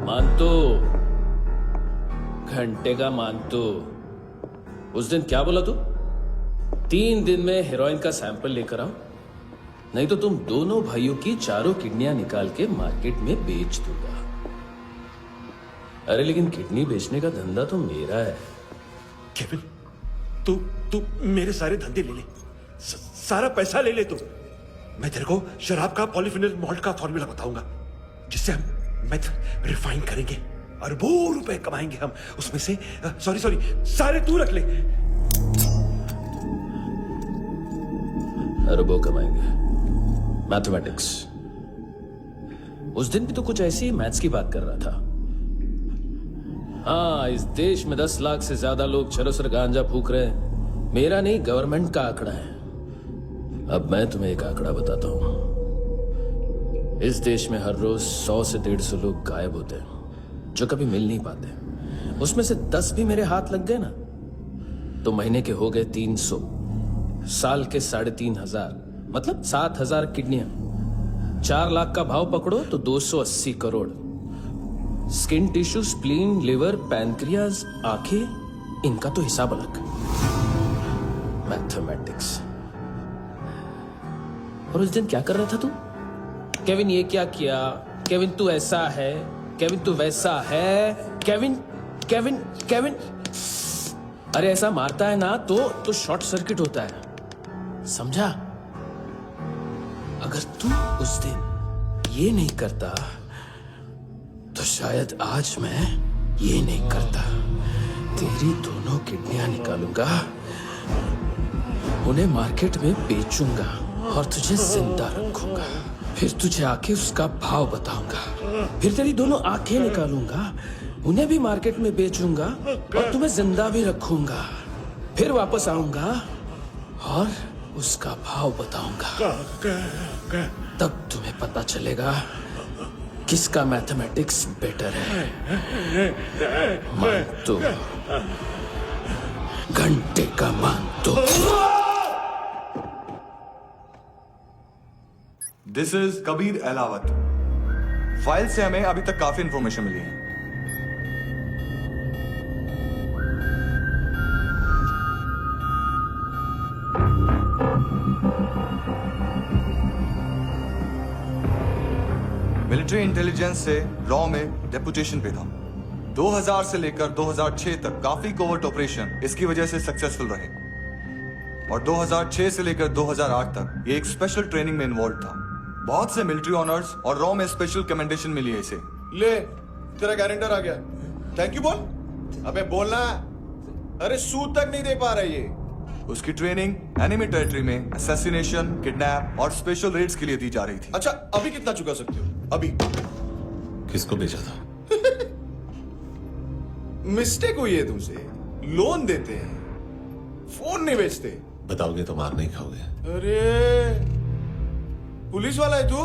O: मानतो, घंटे का मानतो, उस दिन क्या बोला तू? 3 दिन में हेरोइन का सैंपल लेकर आओ, नहीं तो तुम दोनों भाइयों की चारों किडनियां निकाल के मार्केट में बेच दूंगा। अरे लेकिन किडनी बेचने का धंधा तो मेरा है।
H: केविन, तू मेरे सारे धंधे ले ले, सारा पैसा ले ले तू। मैं तेरे को शराब का पॉलीफिनल मॉल्ट का फॉर्मूला बताऊंगा, जिससे हम मेथड रिफाइन करेंगे, अरबों रुपए कमाएंगे हम उसमें से। सॉरी सारे तू रख ले।
O: अरबों कमाएंगे, मैथमेटिक्स। उस दिन भी तो कुछ ऐसी मैथ्स की बात कर रहा था। हाँ, इस देश में 10 लाख से ज्यादा लोग चरस गांजा फूक रहे हैं। मेरा नहीं, गवर्नमेंट का आंकड़ा है। अब मैं तुम्हें एक आंकड़ा बताता हूं। इस देश में हर रोज 100 से 150 लोग गायब होते हैं, जो कभी मिल नहीं पाते। उसमें से 10 भी मेरे हाथ लग गए ना, तो महीने के हो गए 300, साल के 3500, मतलब 7000 किडनियां। 4 लाख का भाव पकड़ो तो 280 crore. Skin tissue, spleen, liver, pancreas, आंखें, इनका तो हिसाब अलग। मैथमेटिक्स। और उस दिन क्या कर रहा था तू? केविन ये क्या किया, केविन तू ऐसा है, केविन तू वैसा है, केविन केविन केविन। अरे ऐसा मारता है ना तो शॉर्ट सर्किट होता है, समझा? अगर तू उस दिन ये नहीं करता तो शायद आज मैं ये नहीं करता। तेरी दोनों किडनियां निकालूंगा, उन्हें मार्केट में बेचूंगा और तुझे जिंदा रखूंगा। फिर तुझे आके उसका भाव बताऊंगा। फिर तेरी दोनों आंखें निकालूंगा, उन्हें भी मार्केट में बेचूंगा और तुम्हें जिंदा भी रखूंगा। फिर वापस आऊंगा और उसका भाव बताऊंगा। तब तुम्हें पता चलेगा किसका मैथमेटिक्स बेटर है। मानतो, घंटे का मानतो।
N: This is Kabir Ahlawat. File से हमें अभी तक काफी इंफॉर्मेशन मिली है। मिलिट्री इंटेलिजेंस से रॉ में डेपुटेशन पे था। 2000 से लेकर 2006 तक काफी कोवर्ट ऑपरेशन इसकी वजह से सक्सेसफुल रहे, और 2006 से लेकर 2008 तक ये एक स्पेशल ट्रेनिंग में इन्वॉल्व था। बहुत से मिलिट्री ऑनर्स और रॉ में स्पेशल कमेंडेशन मिली है इसे।
P: ले, तेरा गारंटर आ गया। थैंक यू बोल। अबे बोलना।
N: अरे सूद तक नहीं दे पा रहा ये। उसकी ट्रेनिंग एनिमी टेरिटरी में असैसिनेशन, किडनैप और स्पेशल रेड्स के लिए दी जा रही थी।
A: अच्छा अभी कितना चुका सकते हो? अभी
B: किसको भेजा था?
A: मिस्टेक हुई है तुमसे। लोन देते हैं, फोन नहीं बेचते।
B: बताओगे तो मार नहीं खाओगे।
A: अरे पुलिस वाला है तू?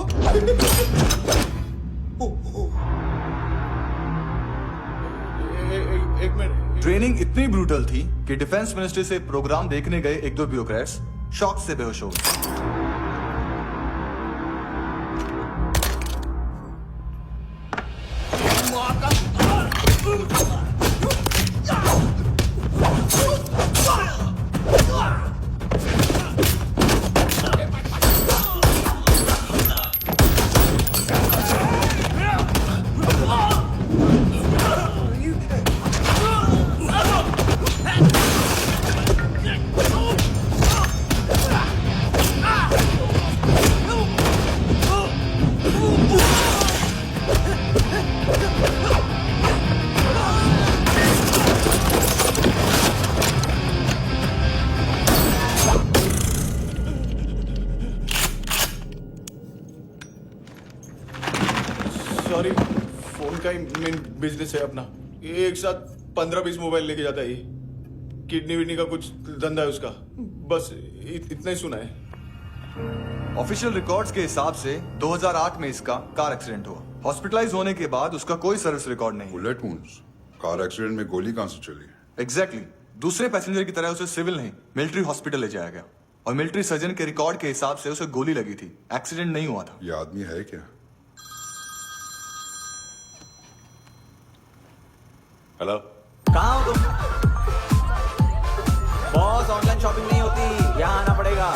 A: एक मिनट।
N: ट्रेनिंग इतनी ब्रूटल थी कि डिफेंस मिनिस्ट्री से प्रोग्राम देखने गए एक दो ब्यूरोक्रेट्स शॉक से बेहोश हो गए।
A: सॉरी, फोन का ही मेन बिजनेस है अपना। एक साथ 15-20 मोबाइल लेके जाता है ये। किडनी विडनी का कुछ धंधा है उसका। बस इतना ही सुना है।
N: ऑफिशियल रिकॉर्ड्स के हिसाब से 2008 में इसका कार एक्सीडेंट हुआ। हॉस्पिटलाइज होने के बाद उसका कोई सर्विस रिकॉर्ड नहीं।
L: Bullet wounds? कार एक्सीडेंट में गोली कहां से चली?
N: एग्जैक्टली। दूसरे पैसेंजर की तरह उसे सिविल नहीं मिलिट्री हॉस्पिटल ले जाया गया और मिलिट्री सर्जन के रिकॉर्ड के हिसाब से उसे गोली लगी थी। एक्सीडेंट नहीं हुआ था।
L: ये आदमी है क्या?
B: हेलो,
E: कहाँ हो तुम? बॉस, ऑनलाइन शॉपिंग नहीं होती, यहाँ आना पड़ेगा।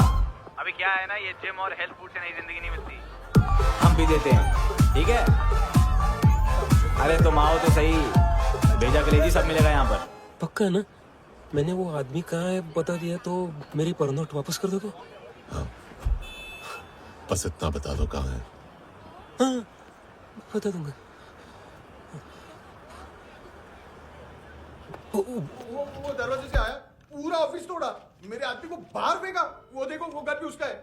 D: अभी क्या है ना, ये जिम और हेल्थ फूड से नई जिंदगी नहीं मिलती।
E: हम भी देते हैं, ठीक है? अरे तुम आओ तो सही, भेजा कलेजी सब मिलेगा यहाँ पर।
O: पक्का ना? मैंने वो आदमी कहाँ है बता दिया तो मेरी परनोट वापस कर दोगे?
B: हाँ, बस इतना बता दो कहाँ है।
O: हाँ, बता दूंगा।
A: वो दरवाजे से आया, पूरा ऑफिस तोड़ा, मेरे आदमी को बाहर फेंका। वो देखो, वो गन भी उसका है।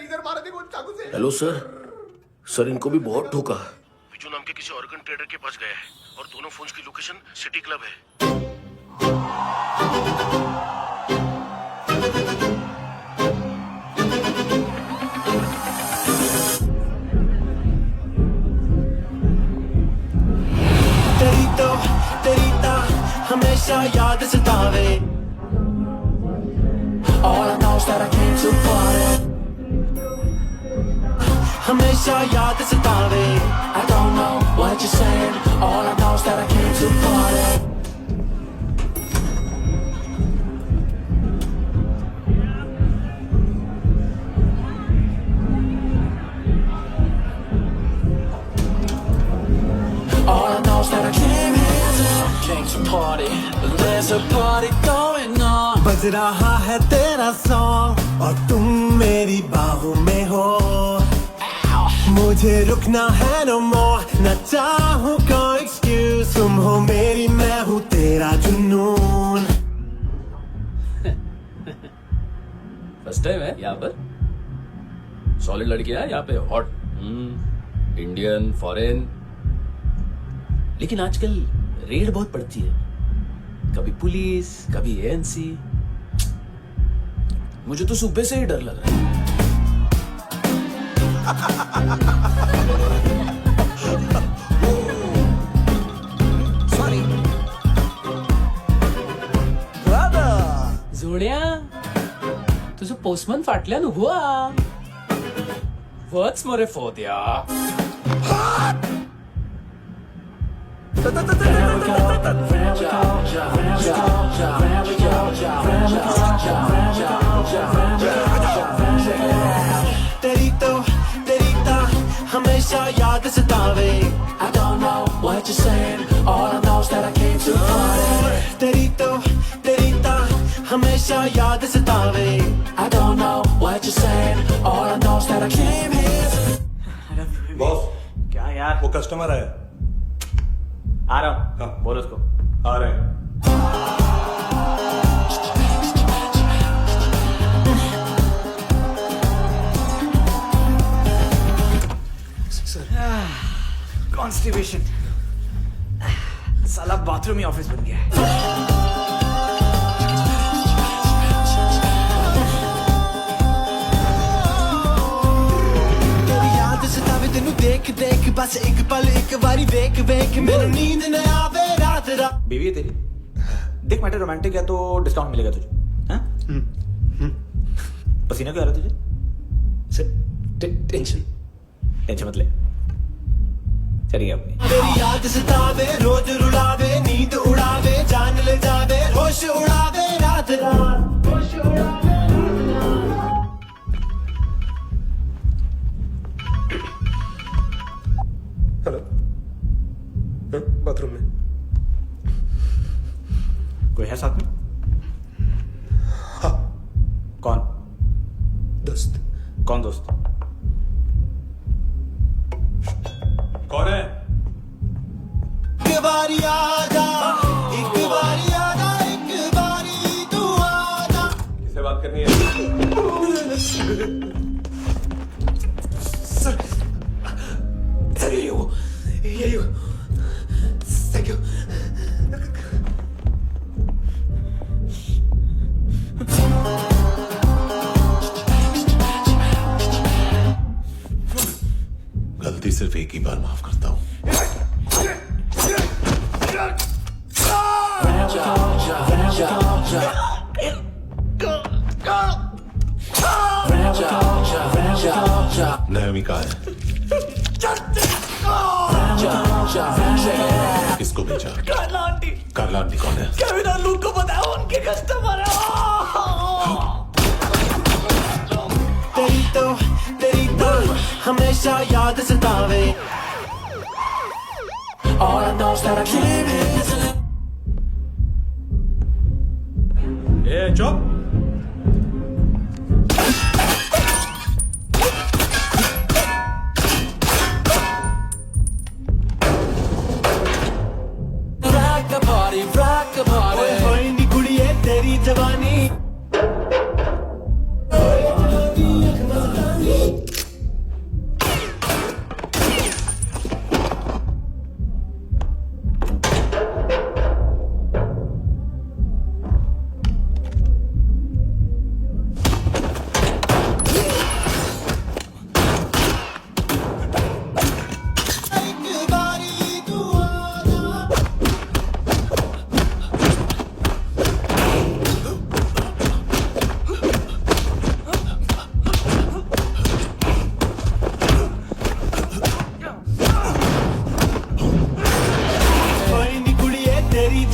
A: इधर मारा, देखो चाकू से।
O: हेलो सर, इनको भी बहुत ठोका। बिजू नाम के किसी ऑर्गन ट्रेडर के पास गया है और दोनों फोन्स की लोकेशन सिटी क्लब है।
M: तेरी हमेशा याद सतावे। All I know is that I came too far. हमेशा याद सतावे। I don't know what you're saying. All I know is that I came too far. All I know is that I came to party, there's a party going on. बज रहा है तेरा song और तुम मेरी बाहों में हो। मुझे रुकना है no more, न चाहूँ कोई excuse। तुम हो मेरी, मैं हूँ तेरा जुनून।
O: फर्स्ट टाइम है यहाँ पर। सॉलिड लड़कियां हैं यहाँ पे, हॉट, इंडियन, फॉरेन। लेकिन आजकल रेड बहुत पड़ती है, कभी पुलिस, कभी एएनसी। मुझे तो सुबह से ही डर लग रहा है।
E: सॉरी
J: जोड्या, तुझं पोस्टमन फाटल्यान हुआ. वच मरे फोद्या.
M: तेरी हमेशा याद सतावे. I don't know what you're saying. All I know is that I came too far. तेरी हमेशा याद सतावे. I don't know what you're saying. All I know is that I came here.
H: Boss,
J: क्या यार,
H: वो कस्टमर है.
J: आ रहा हूँ. बोलो उसको.
H: आ रहे हैं.
E: कॉन्स्टिपेशन, साला बाथरूम ही ऑफिस बन गया है।
P: सतावे तेनू देख देख बस एक पल एक बारी वेख वेख मैनू नींद न आवे रात रात।
E: बीवी है तेरी, देख मैटर रोमांटिक है तो डिस्काउंट मिलेगा तुझे। हाँ? पसीना क्यों आ रहा तुझे? टेंशन मत ले, चलिए अपनी।
P: तेरी याद सतावे रोज रुलावे नींद उड़ावे जान ले जावे होश उड़ावे रात रात होश उड़ावे।
H: हेलो, बाथरूम में
E: कोई है साथ में?
H: हाँ।
E: कौन?
H: दोस्त।
E: कौन दोस्त?
H: कौन है?
P: एक बारी आजा, एक बारी आजा, एक बारी तू आजा।
H: किससे बात करनी है? सर यही हो। Thank you.
B: गलती सिर्फ एक ही बार माफ करता हूं। नायोमी कहाँ है? किसको भेजा?
P: कार्ला आंटी।
B: कार्ला आंटी कौन है?
P: केविन और लूक को बताया उनके कस्टमर है। तेरी तो हमेशा याद सतावे। All I know is that I can't handle it.
A: ए चुप।
P: rock the party। होई नी कुड़िए तेरी जवानी।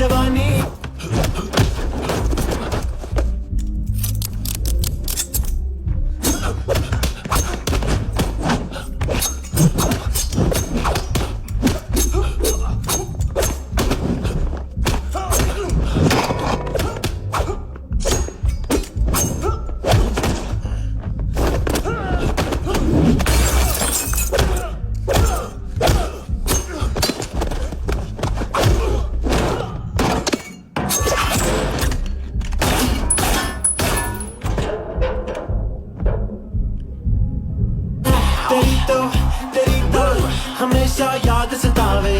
P: जवानी तेरी तो हमेशा याद सतावे।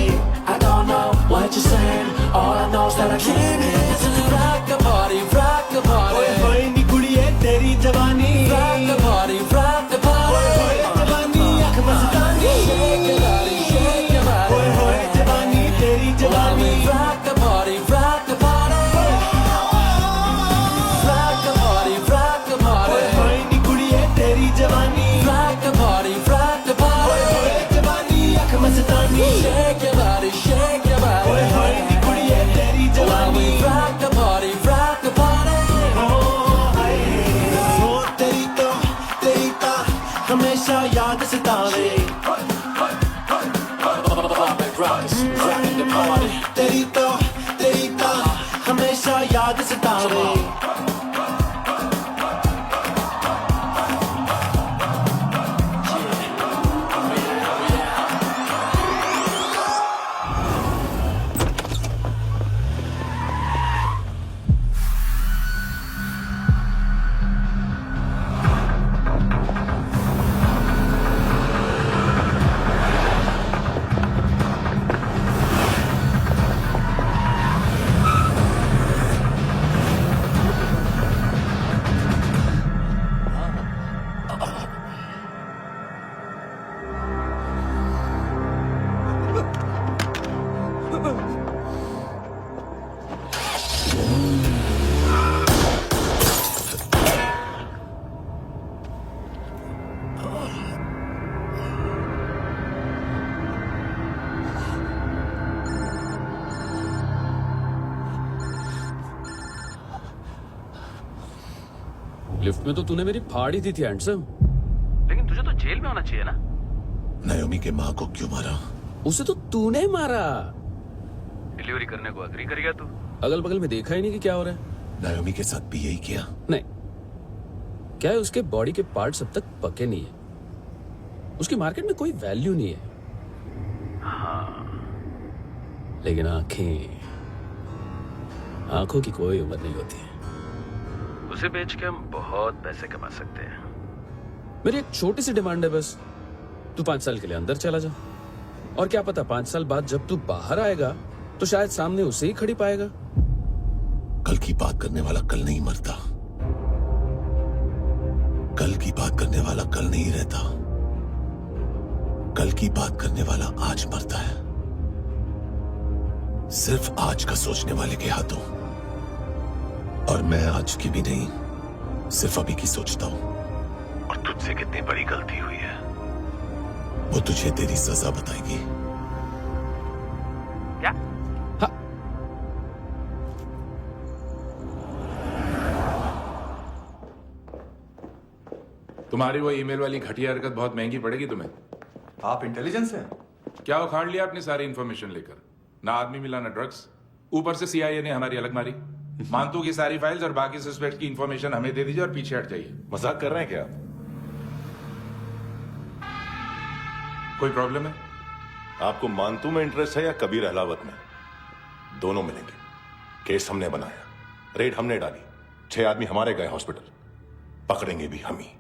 P: I don't know what you're saying, all I know is that I can't handle it। Rock the party, rock the party। होए नी कुड़िए तेरी जवानी। Rock the party, rock the party। होए जवानी आँख मस्तानी। Shake your body, shake your body। होए जवानी तेरी जवानी। Rock the party, rock the party। Rock the party, rock the party। होए नी कुड़िए तेरी जवानी। Rock the party, rock the party। होए जवानी आँख मस्तानी। Shake your body, shake your body। होए नी कुड़िए तेरी जवानी। Rock the party, rock the party। हो तेरी तो हमेशा याद सतावे। तेरी तो हमेशा याद सतावे।
O: लिफ्ट में तो तूने मेरी फाड़ ही दी थी हैंडसम।
D: लेकिन तुझे तो जेल में होना चाहिए ना।
H: नायोमी के माँ को क्यों मारा?
O: उसे तो तूने मारा।
D: डिलीवरी करने को अग्री कर गया तू।
O: अगल बगल में देखा ही नहीं कि क्या हो रहा है।
H: नायोमी के साथ भी यही किया?
O: नहीं, क्या है उसके बॉडी के पार्ट्स अब तक पके नहीं है, उसकी मार्केट में कोई वैल्यू नहीं है।
D: हाँ,
O: लेकिन आंखों की कोई उम्र नहीं होती है।
D: उसे बेच के हम बहुत पैसे कमा सकते हैं।
O: मेरी एक छोटी सी डिमांड है बस, तू 5 साल के लिए अंदर चला जा, और क्या पता 5 साल बाद जब तू बाहर आएगा तो शायद सामने उसे ही खड़ी पाएगा।
H: कल की बात करने वाला कल नहीं मरता, कल की बात करने वाला कल नहीं रहता, कल की बात करने वाला आज मरता है। सिर्फ आज का सोचने वाले के हाथों। और मैं आज की भी नहीं, सिर्फ अभी की सोचता हूं। और तुझसे कितनी बड़ी गलती हुई है वो तुझे तेरी सजा बताएगी।
D: क्या?
O: हाँ।
Q: तुम्हारी वो ईमेल वाली घटिया हरकत बहुत महंगी पड़ेगी तुम्हें।
N: आप इंटेलिजेंस हैं?
Q: क्या उखाड़ लिया अपनी सारी इंफॉर्मेशन लेकर? ना आदमी मिला ना ड्रग्स, ऊपर से CIA ने हमारी अलग मारी। मानतू की सारी फाइल्स और बाकी सस्पेक्ट की इंफॉर्मेशन हमें दे दीजिए और पीछे हट जाइए।
B: मजाक कर रहे हैं क्या?
Q: कोई प्रॉब्लम है?
B: आपको मानतू में इंटरेस्ट है या कबीर अहलावत में? दोनों मिलेंगे। केस हमने बनाया, रेड हमने डाली, 6 आदमी हमारे गए हॉस्पिटल, पकड़ेंगे भी हम ही।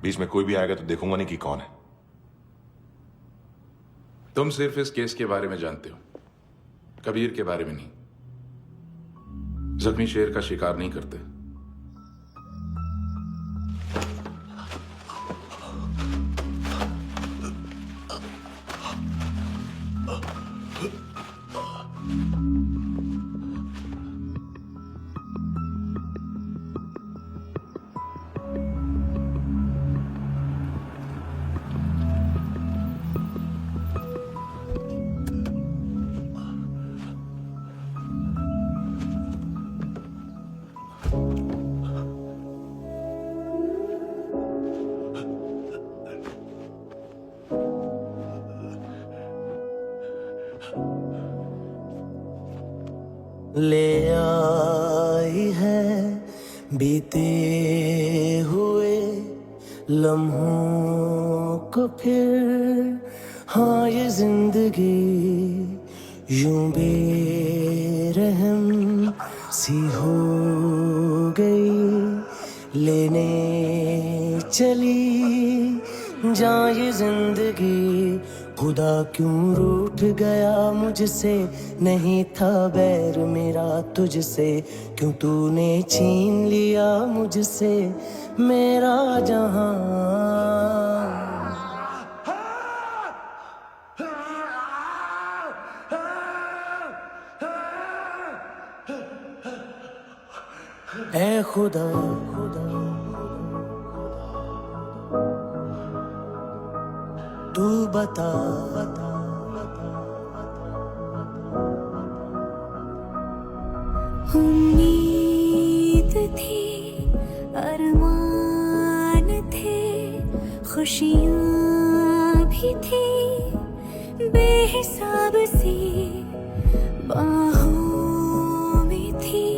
B: बीच में कोई भी आएगा तो देखूंगा नहीं कि कौन है।
Q: तुम सिर्फ इस केस के बारे में जानते हो, कबीर के बारे में नहीं। जख्मी शेर का शिकार नहीं करते।
P: ले आई है बीते हुए लम्हों को फिर, हाँ ये जिंदगी यूं बेरहम सी हो गई, लेने चली जा ये जिंदगी। खुदा क्यों रूठ गया मुझसे, नहीं था बैर मेरा तुझसे, क्यों तूने छीन लिया मुझसे मेरा जहां। ऐ खुदा तू बता
M: उम्मीद थी, अरमान थे, खुशियाँ भी थी बेहिसाब सी, बाहों में थी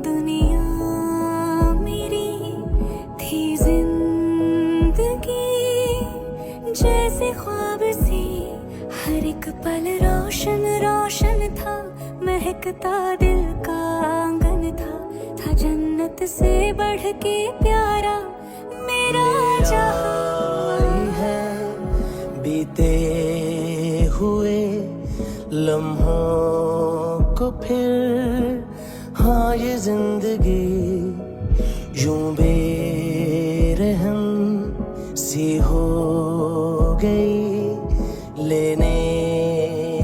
M: दुनिया मेरी, थी जिंदगी जैसे ख्वाब सी, हर एक पल रोशन रोशन था, महकता दिल का आंगन था जन्नत से बढ़ के प्यारा मेरा जहां
P: है। बीते हुए लम्हों को फिर, हाँ ये जिंदगी यूं बेरहम सी हो गई, लेने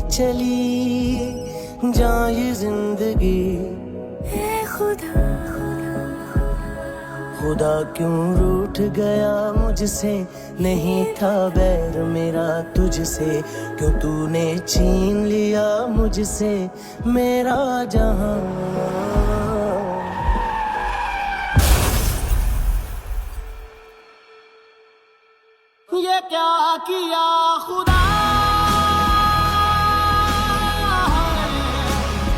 P: चली जा ये जिंदगी।
M: ऐ खुदा
P: खुदा क्यों रूठ गया मुझसे, नहीं था बैर मेरा तुझसे, क्यों तूने छीन लिया मुझसे मेरा जहां। क्या किया खुदा,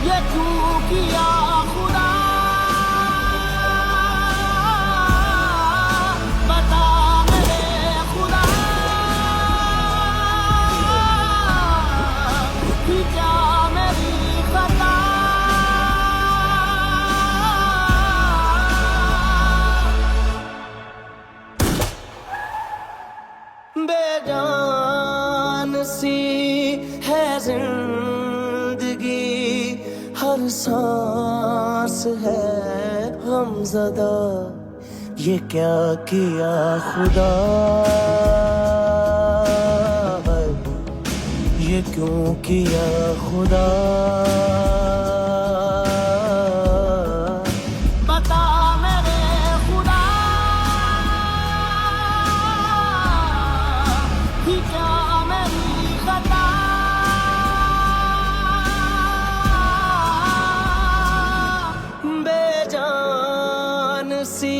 P: ये क्यों किया खुदा, बता मेरे खुदा, कि क्या मेरी खता, बेजान सी है जिंदगी, हर सांस है गमज़दा, ये क्या किया खुदा, ये क्यों किया खुदा, बता मेरे खुदा, कि क्या मेरी खता, बेजान सी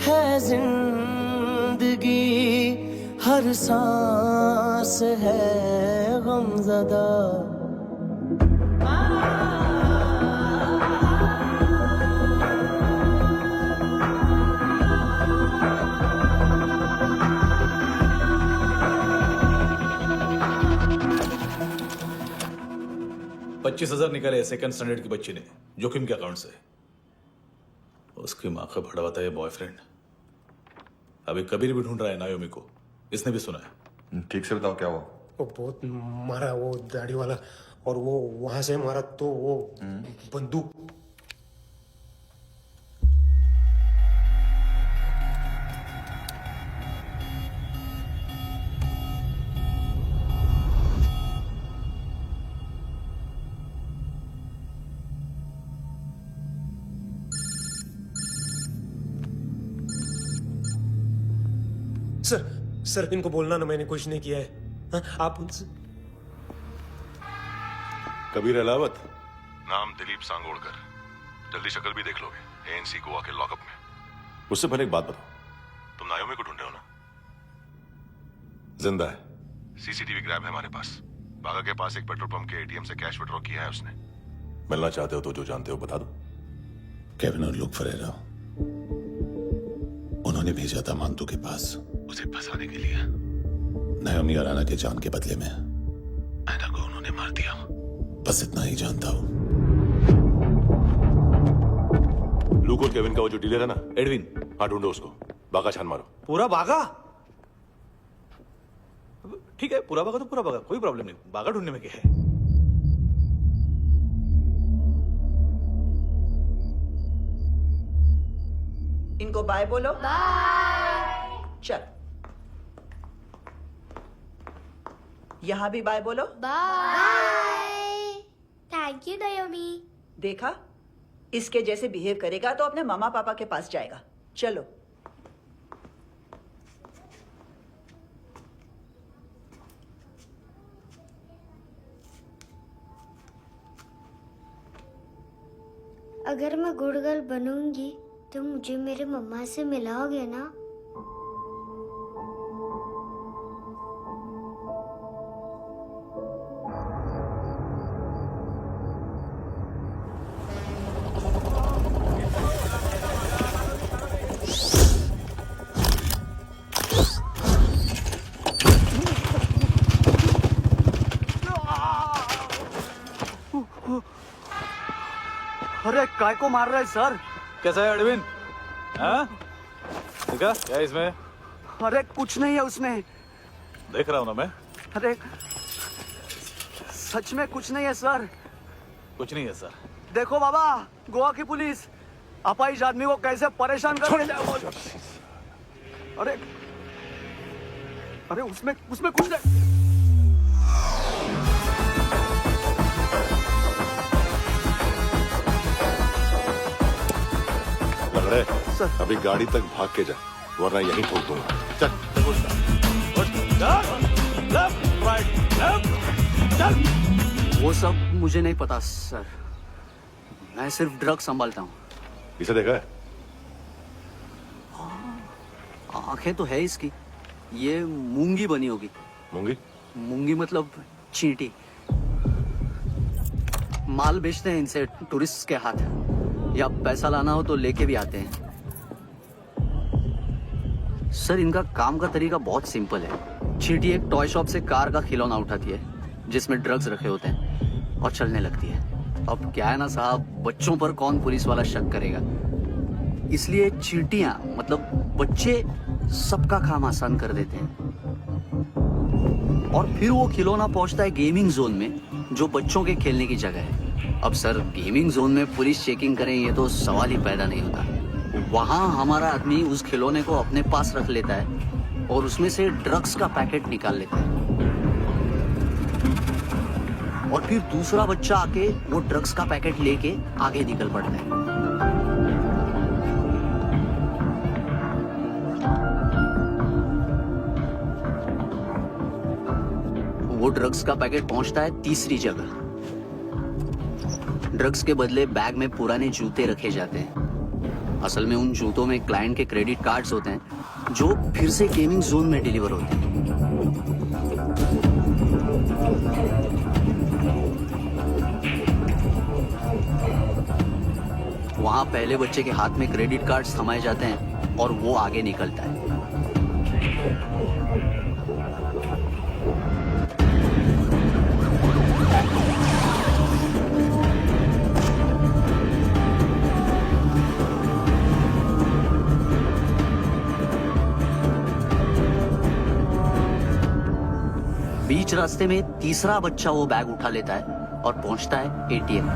P: है जिंदगी, हर सांस है गमज़दा।
F: $25,000 निकाले सेकंड स्टैंडर्ड की बच्ची ने जोखिम के अकाउंट से। उसकी माँ का भड़वाता है बॉयफ्रेंड। अभी कबीर भी ढूंढ रहा है नायोमी को, इसने भी सुना है।
N: ठीक से बताओ क्या हुआ।
R: वो बहुत मारा वो दाढ़ी वाला, और वो वहां से मारा तो वो बंदूक। सर इनको बोलना ना मैंने कुछ नहीं किया है। हाँ, आप उनसे।
B: कबीर अलावत, नाम दिलीप सांगोड़कर। जल्दी शक्ल भी देख लोगे एएनसी गोवा के लॉकअप में। मुझसे पहले एक बात बताओ, तुम नायोमी को ढूंढ रहे हो ना? जिंदा है, सीसीटीवी ग्रैब है हमारे पास। बागा के पास एक पेट्रोल पंप के एटीएम से कैश विड्रॉ किया है उसने। मिलना चाहते हो तो जो जानते हो बता दो।
S: केविन और लुक फरेरा, उन्होंने भेजा था मांतू के पास उसे फंसाने के लिए। नायोमी और आना के जान के बदले में एना को उन्होंने मार दिया। बस इतना ही जानता हूं।
B: लुक और केविन का वो जो डीलर है ना,
F: एडविन,
B: हाँ ढूंढो उसको। बागा छान मारो।
F: पूरा बागा? ठीक है, पूरा बागा तो पूरा बागा, कोई प्रॉब्लम नहीं। बागा ढूंढने में क्या है?
T: इनको बाय बोलो। बाय। चल, यहां भी बाय बोलो।
K: बाय। Thank you नायोमी।
T: देखा, इसके जैसे बिहेव करेगा तो अपने मामा पापा के पास जाएगा। चलो।
K: अगर मैं गुड गर्ल बनूंगी तो मुझे मेरे मम्मा से मिलाओगे ना?
P: अरे काय को मार रहा है सर?
F: कैसा है एडविन? हाँ? देखा क्या इसमें?
P: अरे कुछ नहीं है उसमें।
F: देख रहा हूं ना मैं।
P: अरे सच में कुछ नहीं है सर।
F: कुछ नहीं है सर।
P: देखो बाबा, गोवा की पुलिस अपाहिज आदमी को कैसे परेशान कर। अरे अरे उसमें कुछ नहीं।
B: लग सर, अभी गाड़ी तक भाग के जा, वरना यहीं ठोक दूंगा। चल।
P: वो सब मुझे नहीं पता सर, मैं सिर्फ ड्रग संभालता हूँ।
B: इसे देखा है?
P: आंखें तो है इसकी,
U: ये मूंगी बनी होगी।
B: मूंगी?
U: मूंगी मतलब चींटी। माल बेचते हैं इनसे टूरिस्ट के हाथ, या पैसा लाना हो तो लेके भी आते हैं। सर इनका काम का तरीका बहुत सिंपल है। चींटी एक टॉय शॉप से कार का खिलौना उठाती है जिसमें ड्रग्स रखे होते हैं और चलने लगती है। अब क्या है ना साहब, बच्चों पर कौन पुलिस वाला शक करेगा, इसलिए चींटियां मतलब बच्चे सबका काम आसान कर देते हैं। और फिर वो खिलौना पहुंचता है गेमिंग जोन में, जो बच्चों के खेलने की जगह है। अब सर गेमिंग जोन में पुलिस चेकिंग करें ये तो सवाल ही पैदा नहीं होता। वहां हमारा आदमी उस खिलौने को अपने पास रख लेता है और उसमें से ड्रग्स का पैकेट निकाल लेता है, और फिर दूसरा बच्चा आके वो ड्रग्स का पैकेट लेके आगे निकल पड़ता है। वो ड्रग्स का पैकेट पहुंचता है तीसरी जगह। ड्रग्स के बदले बैग में पुराने जूते रखे जाते हैं। असल में उन जूतों में क्लाइंट के क्रेडिट कार्ड्स होते हैं जो फिर से गेमिंग जोन में डिलीवर होते हैं। वहां पहले बच्चे के हाथ में क्रेडिट कार्ड्स थमाए जाते हैं और वो आगे निकलता है। बीच रास्ते में तीसरा बच्चा वो बैग उठा लेता है और पहुंचता है एटीएम।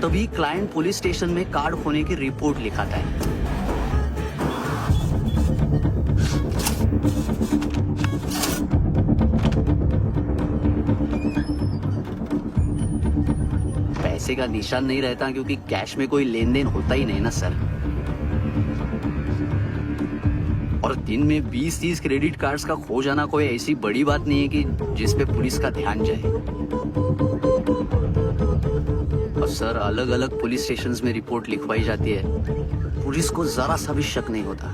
U: तभी क्लाइंट पुलिस स्टेशन में कार्ड खोने की रिपोर्ट लिखाता है। पैसे का निशान नहीं रहता क्योंकि कैश में कोई लेन देन होता ही नहीं ना सर। और दिन में 20-30 क्रेडिट कार्ड्स का खो जाना कोई ऐसी बड़ी बात नहीं है कि जिस पे पुलिस का ध्यान जाए। और सर अलग अलग पुलिस स्टेशंस में रिपोर्ट लिखवाई जाती है, पुलिस को जरा सा भी शक नहीं होता।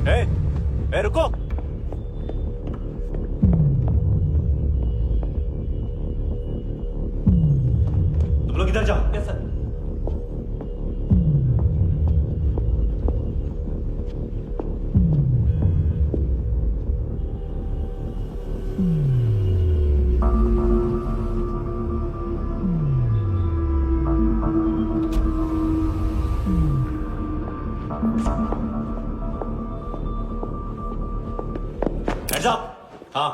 E: ए, रुको। तुम लोग इधर जाओ। Yes sir. Heads up! हाँ।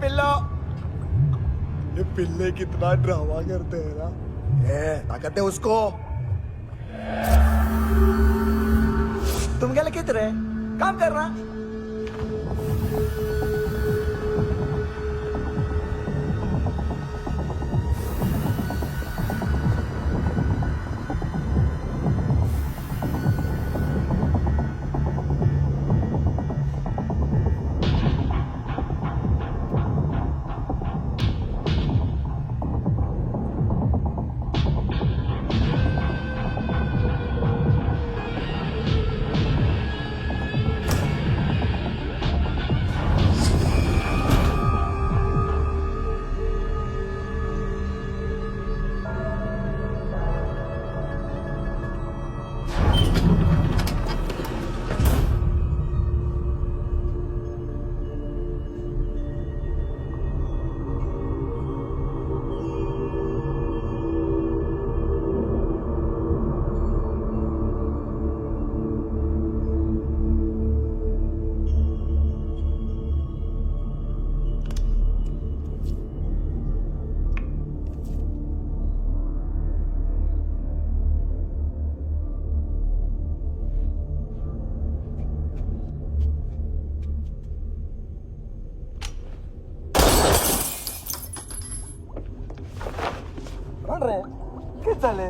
C: पिल्लो। ये पिल्ले कितना ड्रामा करते हैं ना। ताकत है उसको। तुम क्या लिखित रहे? काम कर रहा। चले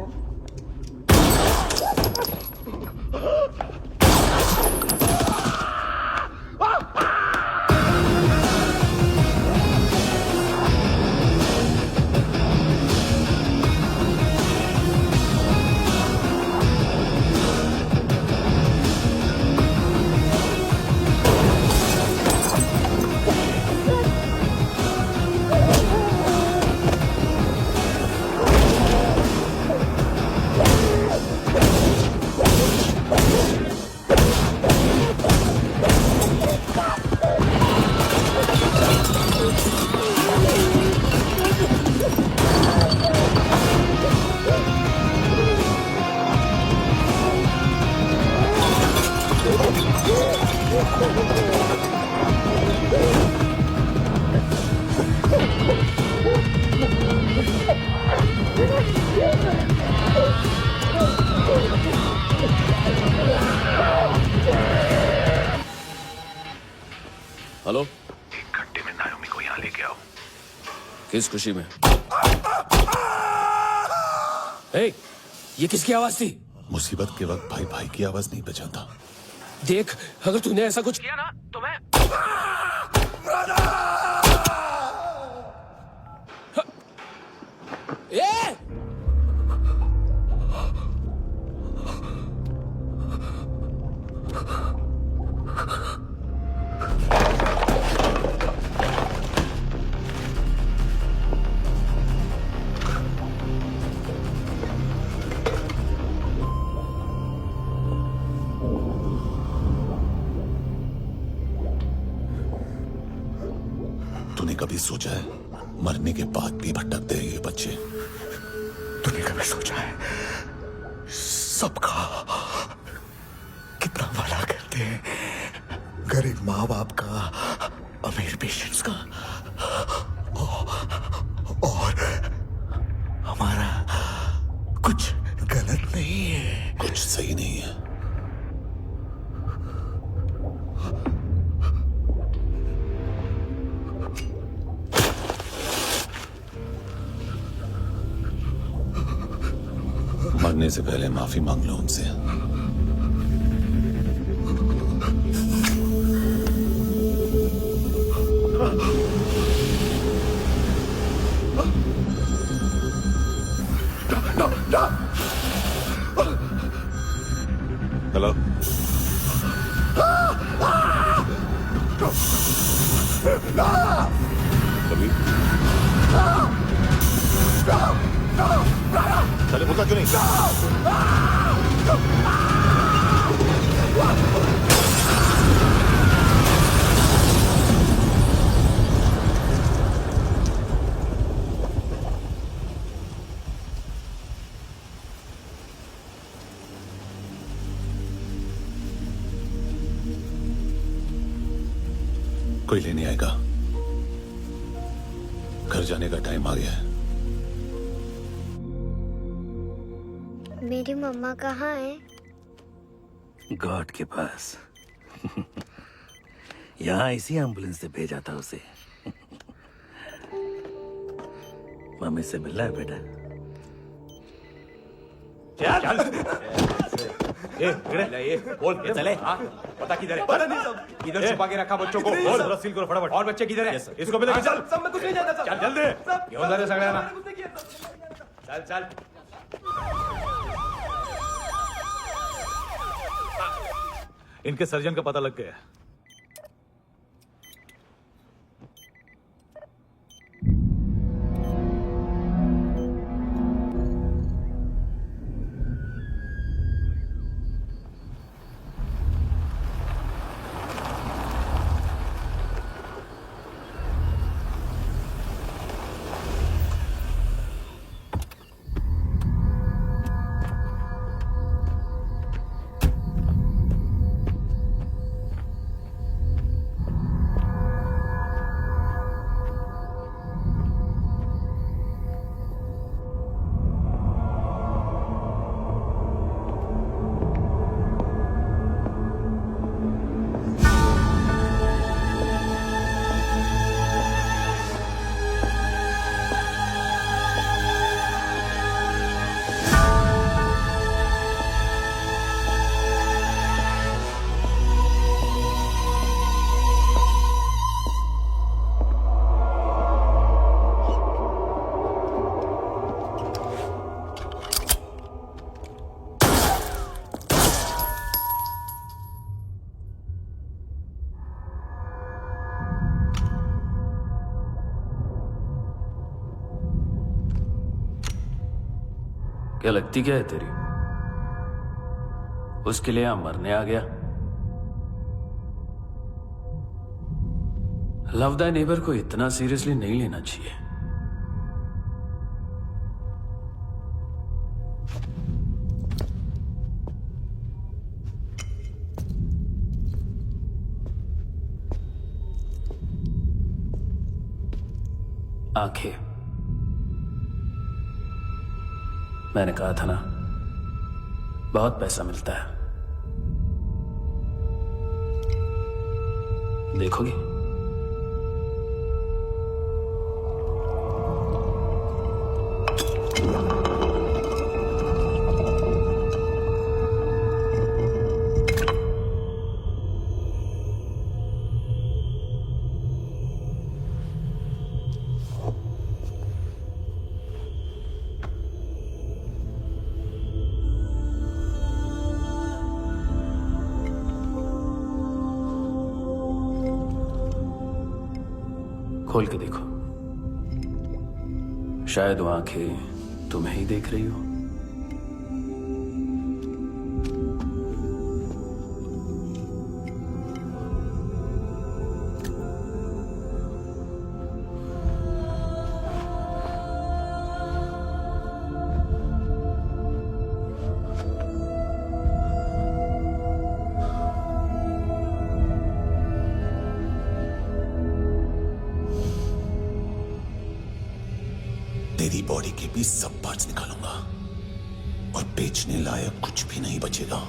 O: हेलो,
S: एक घंटे में नायोमी को यहाँ लेके आओ।
O: किस खुशी में? हे, ये किसकी आवाज थी?
S: मुसीबत के वक्त भाई भाई की आवाज नहीं बचाता।
O: देख, अगर तूने ऐसा कुछ किया ना तो मैं
S: तूने कभी सोचा है मरने के बाद भी भटकते हैं ये बच्चे?
C: तूने कभी सोचा है सबका कितना भला करते हैं? गरीब माँ बाप का, अमीर पेशेंट्स का, और हमारा कुछ गलत नहीं है,
S: कुछ सही नहीं है। मरने से पहले माफी मांग लो उनसे। हेलो, कभी चले होता क्यों नहीं? कोई लेने आएगा? जाने का टाइम आ गया है।
K: मेरी मम्मा कहाँ है?
I: गॉड के पास। यहाँ इसी एम्बुलेंस से भेजा था उसे। मम्मी से मिलना है बेटा।
F: चल ये बोल चले। पता किधर है? पता नहीं सब। इधर छुपा के रखा बच्चों को। बोल जरा सील करो फटाफट। और बच्चे किधर है? इसको भी लेके चल। सब में कुछ नहीं जानता। चल जल्दी। घेऊन जा रे सगळ्यांना। चल चल। इनके सर्जन का पता लग गया।
O: क्या लगती क्या है तेरी? उसके लिए यहां मरने आ गया? लव द नेबर को इतना सीरियसली नहीं लेना चाहिए। आंखें, मैंने कहा था ना, बहुत पैसा मिलता है। देखोगी? खोल के देखो, शायद वो आंखें तुम्हें ही देख रही हो।
S: तेरी बॉडी के भी सब पार्ट्स निकालूंगा और बेचने लायक कुछ भी नहीं बचेगा।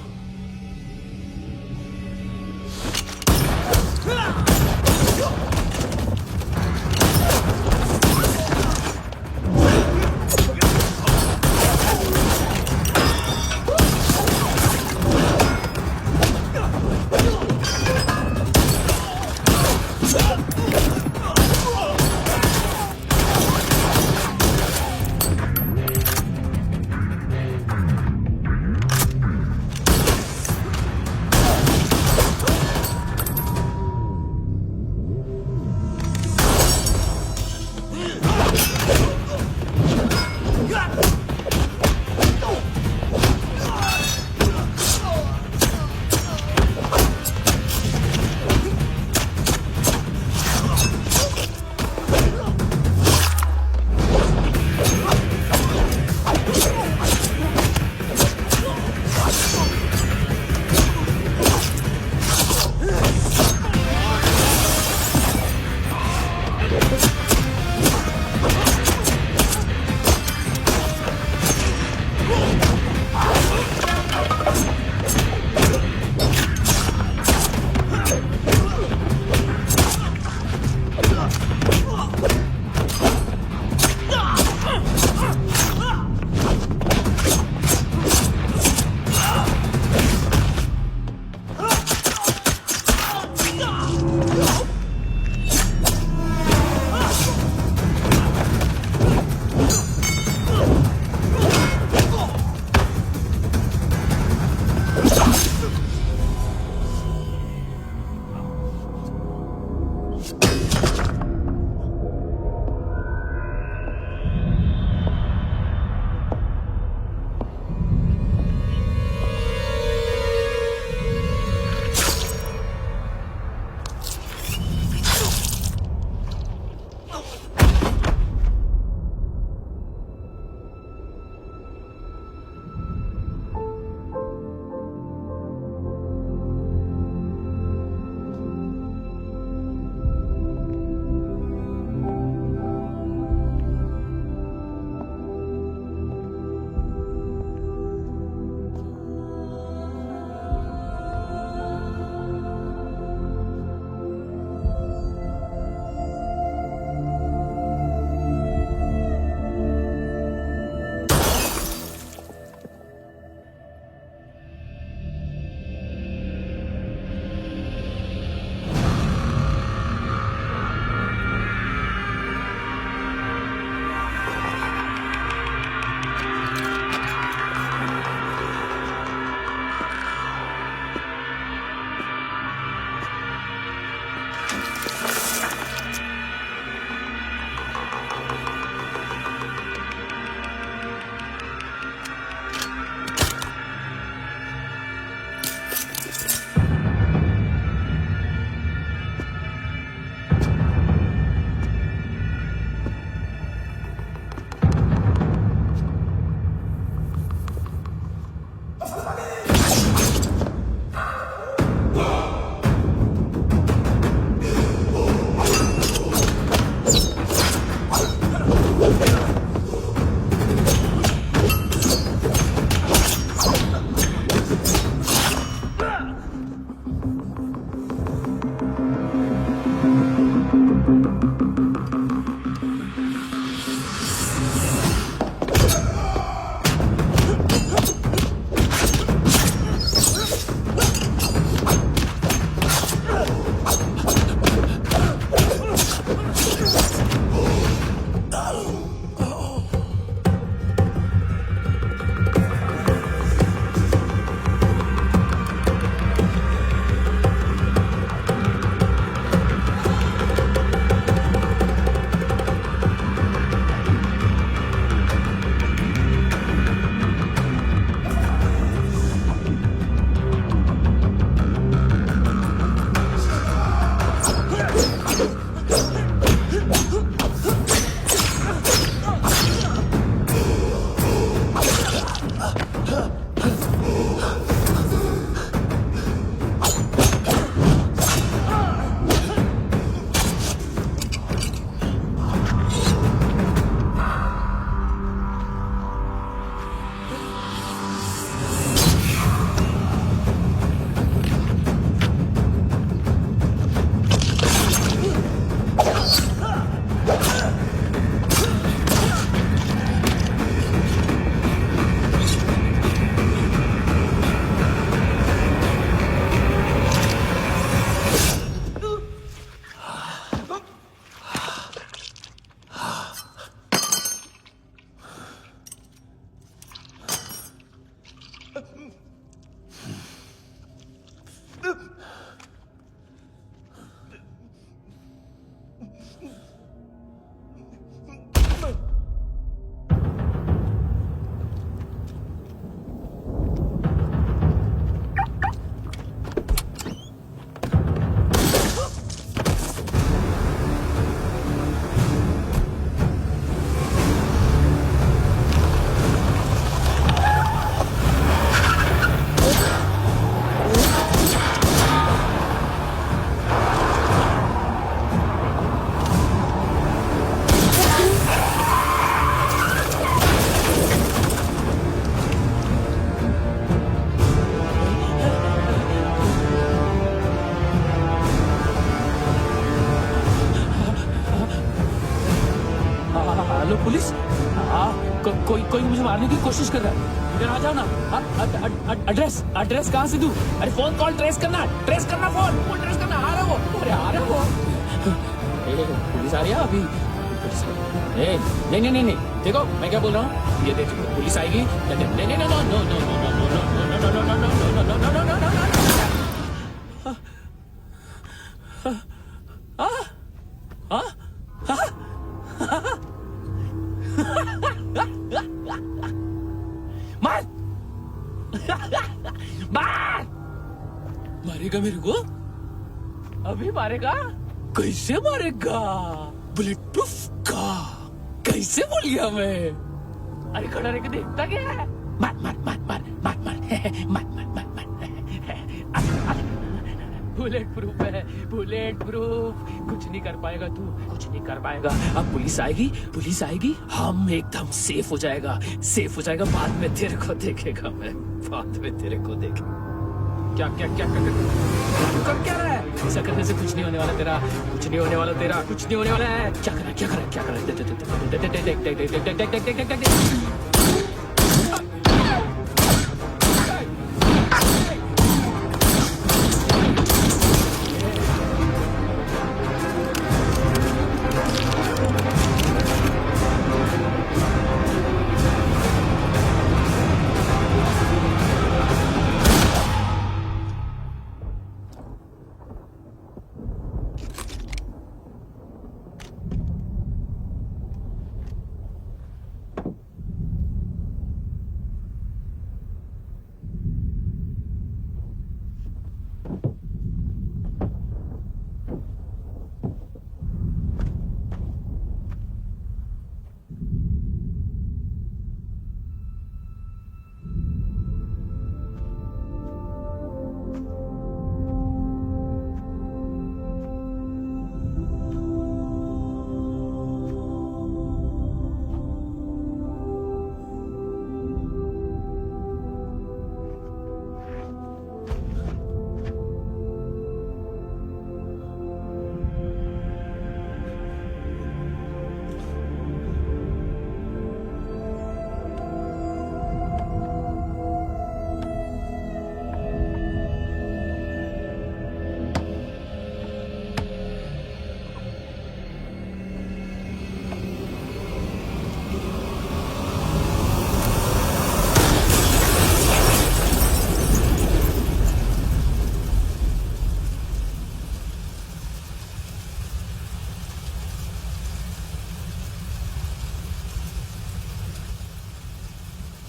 O: पुलिस कोई मुझे मारने की कोशिश कर रहा है। इधर आ जाओ ना। एड्रेस कहाँ से दूं? अरे फोन कॉल ट्रेस करना फोन ट्रेस करना। आ रहा वो, अरे आ रहा वो। पुलिस आ रही है अभी। नहीं देखो मैं क्या बोल रहा हूँ, ये देखो पुलिस आएगी। मारेगा मेरे को? अभी मारेगा? कैसे मारेगा? बुलेट प्रूफ का कैसे बोल गया मैं? अरे खड़ा रह के देखता क्या है? मार बुलेट प्रूफ है, बुलेट प्रूफ। कुछ नहीं कर पाएगा तू, कुछ नहीं कर पाएगा। अब पुलिस आएगी, हम एकदम सेफ हो जाएगा। बाद में तेरे को देखेगा मैं, क्या कर रहा है? ऐसा करने से कुछ नहीं होने वाला तेरा, कुछ नहीं होने वाला है। क्या कर रहा है?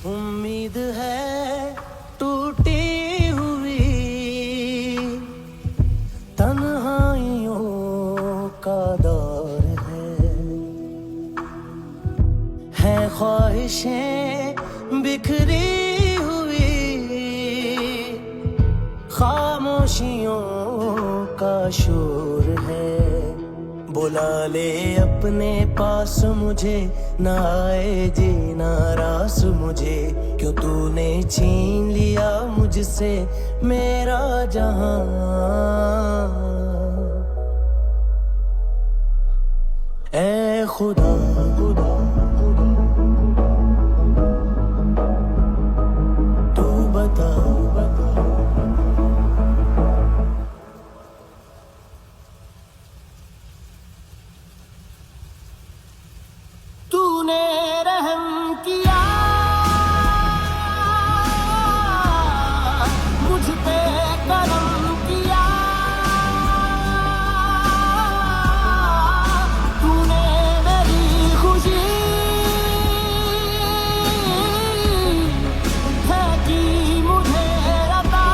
P: उम्मीद है टूटी हुई तन्हाइयों का दौर है ख्वाहिशें बिखरी हुई खामोशियों का शोर है। बुला ले अपने पास मुझे, ना आए जीना रास मुझे, क्यों तूने छीन लिया मुझसे मेरा जहां। ऐ खुदा तू बता तूने रहम किया मुझ पे, करम किया तूने मेरी खुशी है कि मुझे अता।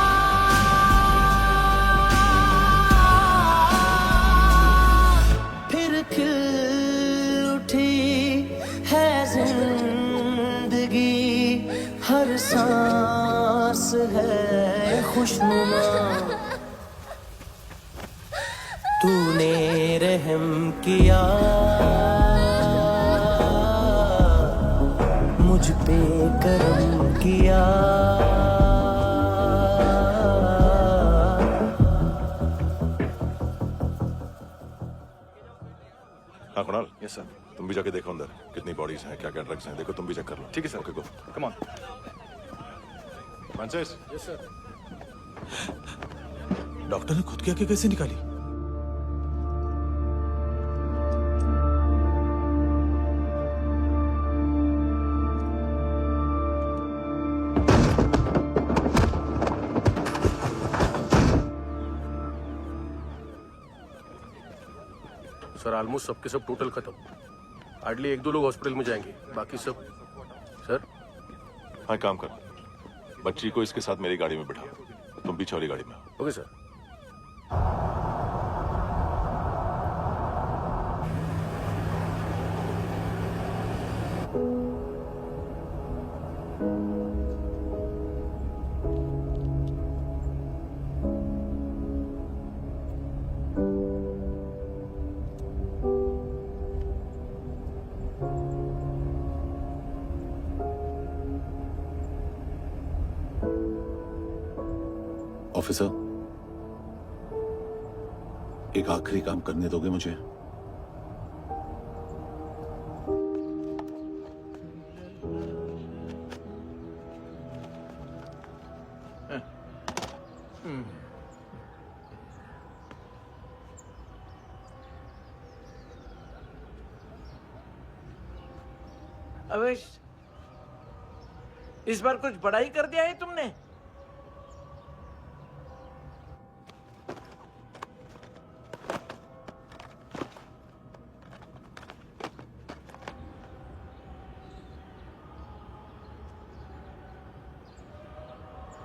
P: फिर खिल उठी है जिंदगी, हर सांस है खुशनुमा। तूने रहम किया मुझ पे, करम किया।
B: हाँ कुणाल, यस सर। तुम भी जाके देखो अंदर कितनी बॉडीज हैं, क्या क्या ड्रग्स हैं, देखो तुम भी चेक कर लो। ठीक है sir. Okay go, come on. Francis.
F: Yes sir. Doctor ने खुद की आंखें कैसे निकाली?
G: सर ऑलमोस्ट सबके सब टोटल खत्म। हार्डली 1-2 लोग हॉस्पिटल में जाएंगे, बाकी सब। सर
B: हाँ, काम कर, बच्ची को इसके साथ मेरी गाड़ी में बिठा, तुम पीछे वाली गाड़ी में।
G: Okay sir.
S: ऑफिसर, एक आखिरी काम करने दोगे मुझे?
V: अवेश, इस बार कुछ बड़ा ही कर दिया है तुमने।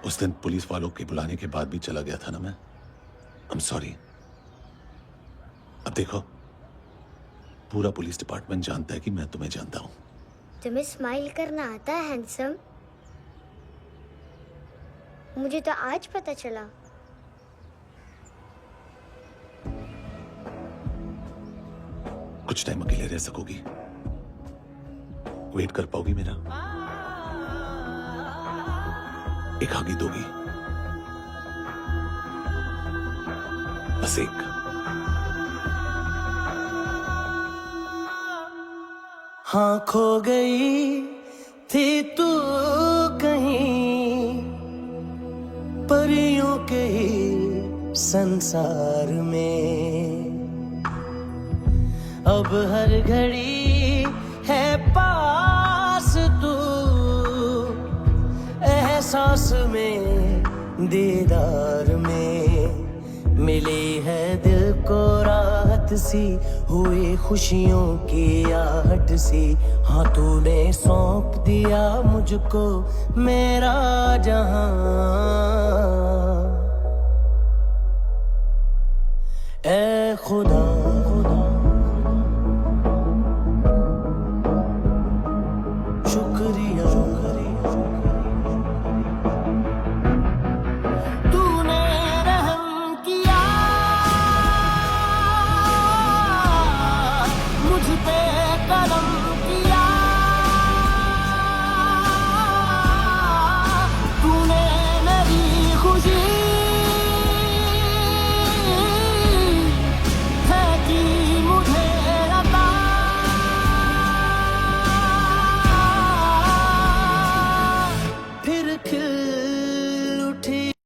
S: उस दिन पुलिस वालों के बुलाने के बाद भी चला गया था ना मैं। I am sorry. अब देखो, पूरा पुलिस डिपार्टमेंट जानता है कि मैं तुम्हें जानता हूं।
K: तुम्हें स्माइल करना आता है हैंडसम? मुझे तो आज पता चला।
S: कुछ टाइम अकेले रह सकोगी? वेट कर पाओगी मेरा? एक आगे दोगी? बस एक।
P: हाँ, खो गई थी तू कहीं परियों के ही संसार में। अब हर घड़ी है पास तू, एहसास में दीदार में। मिली है दिल को राहत सी, हुई खुशियों की आहट सी। हाँ, तूने सौंप दिया मुझको मेरा जहां।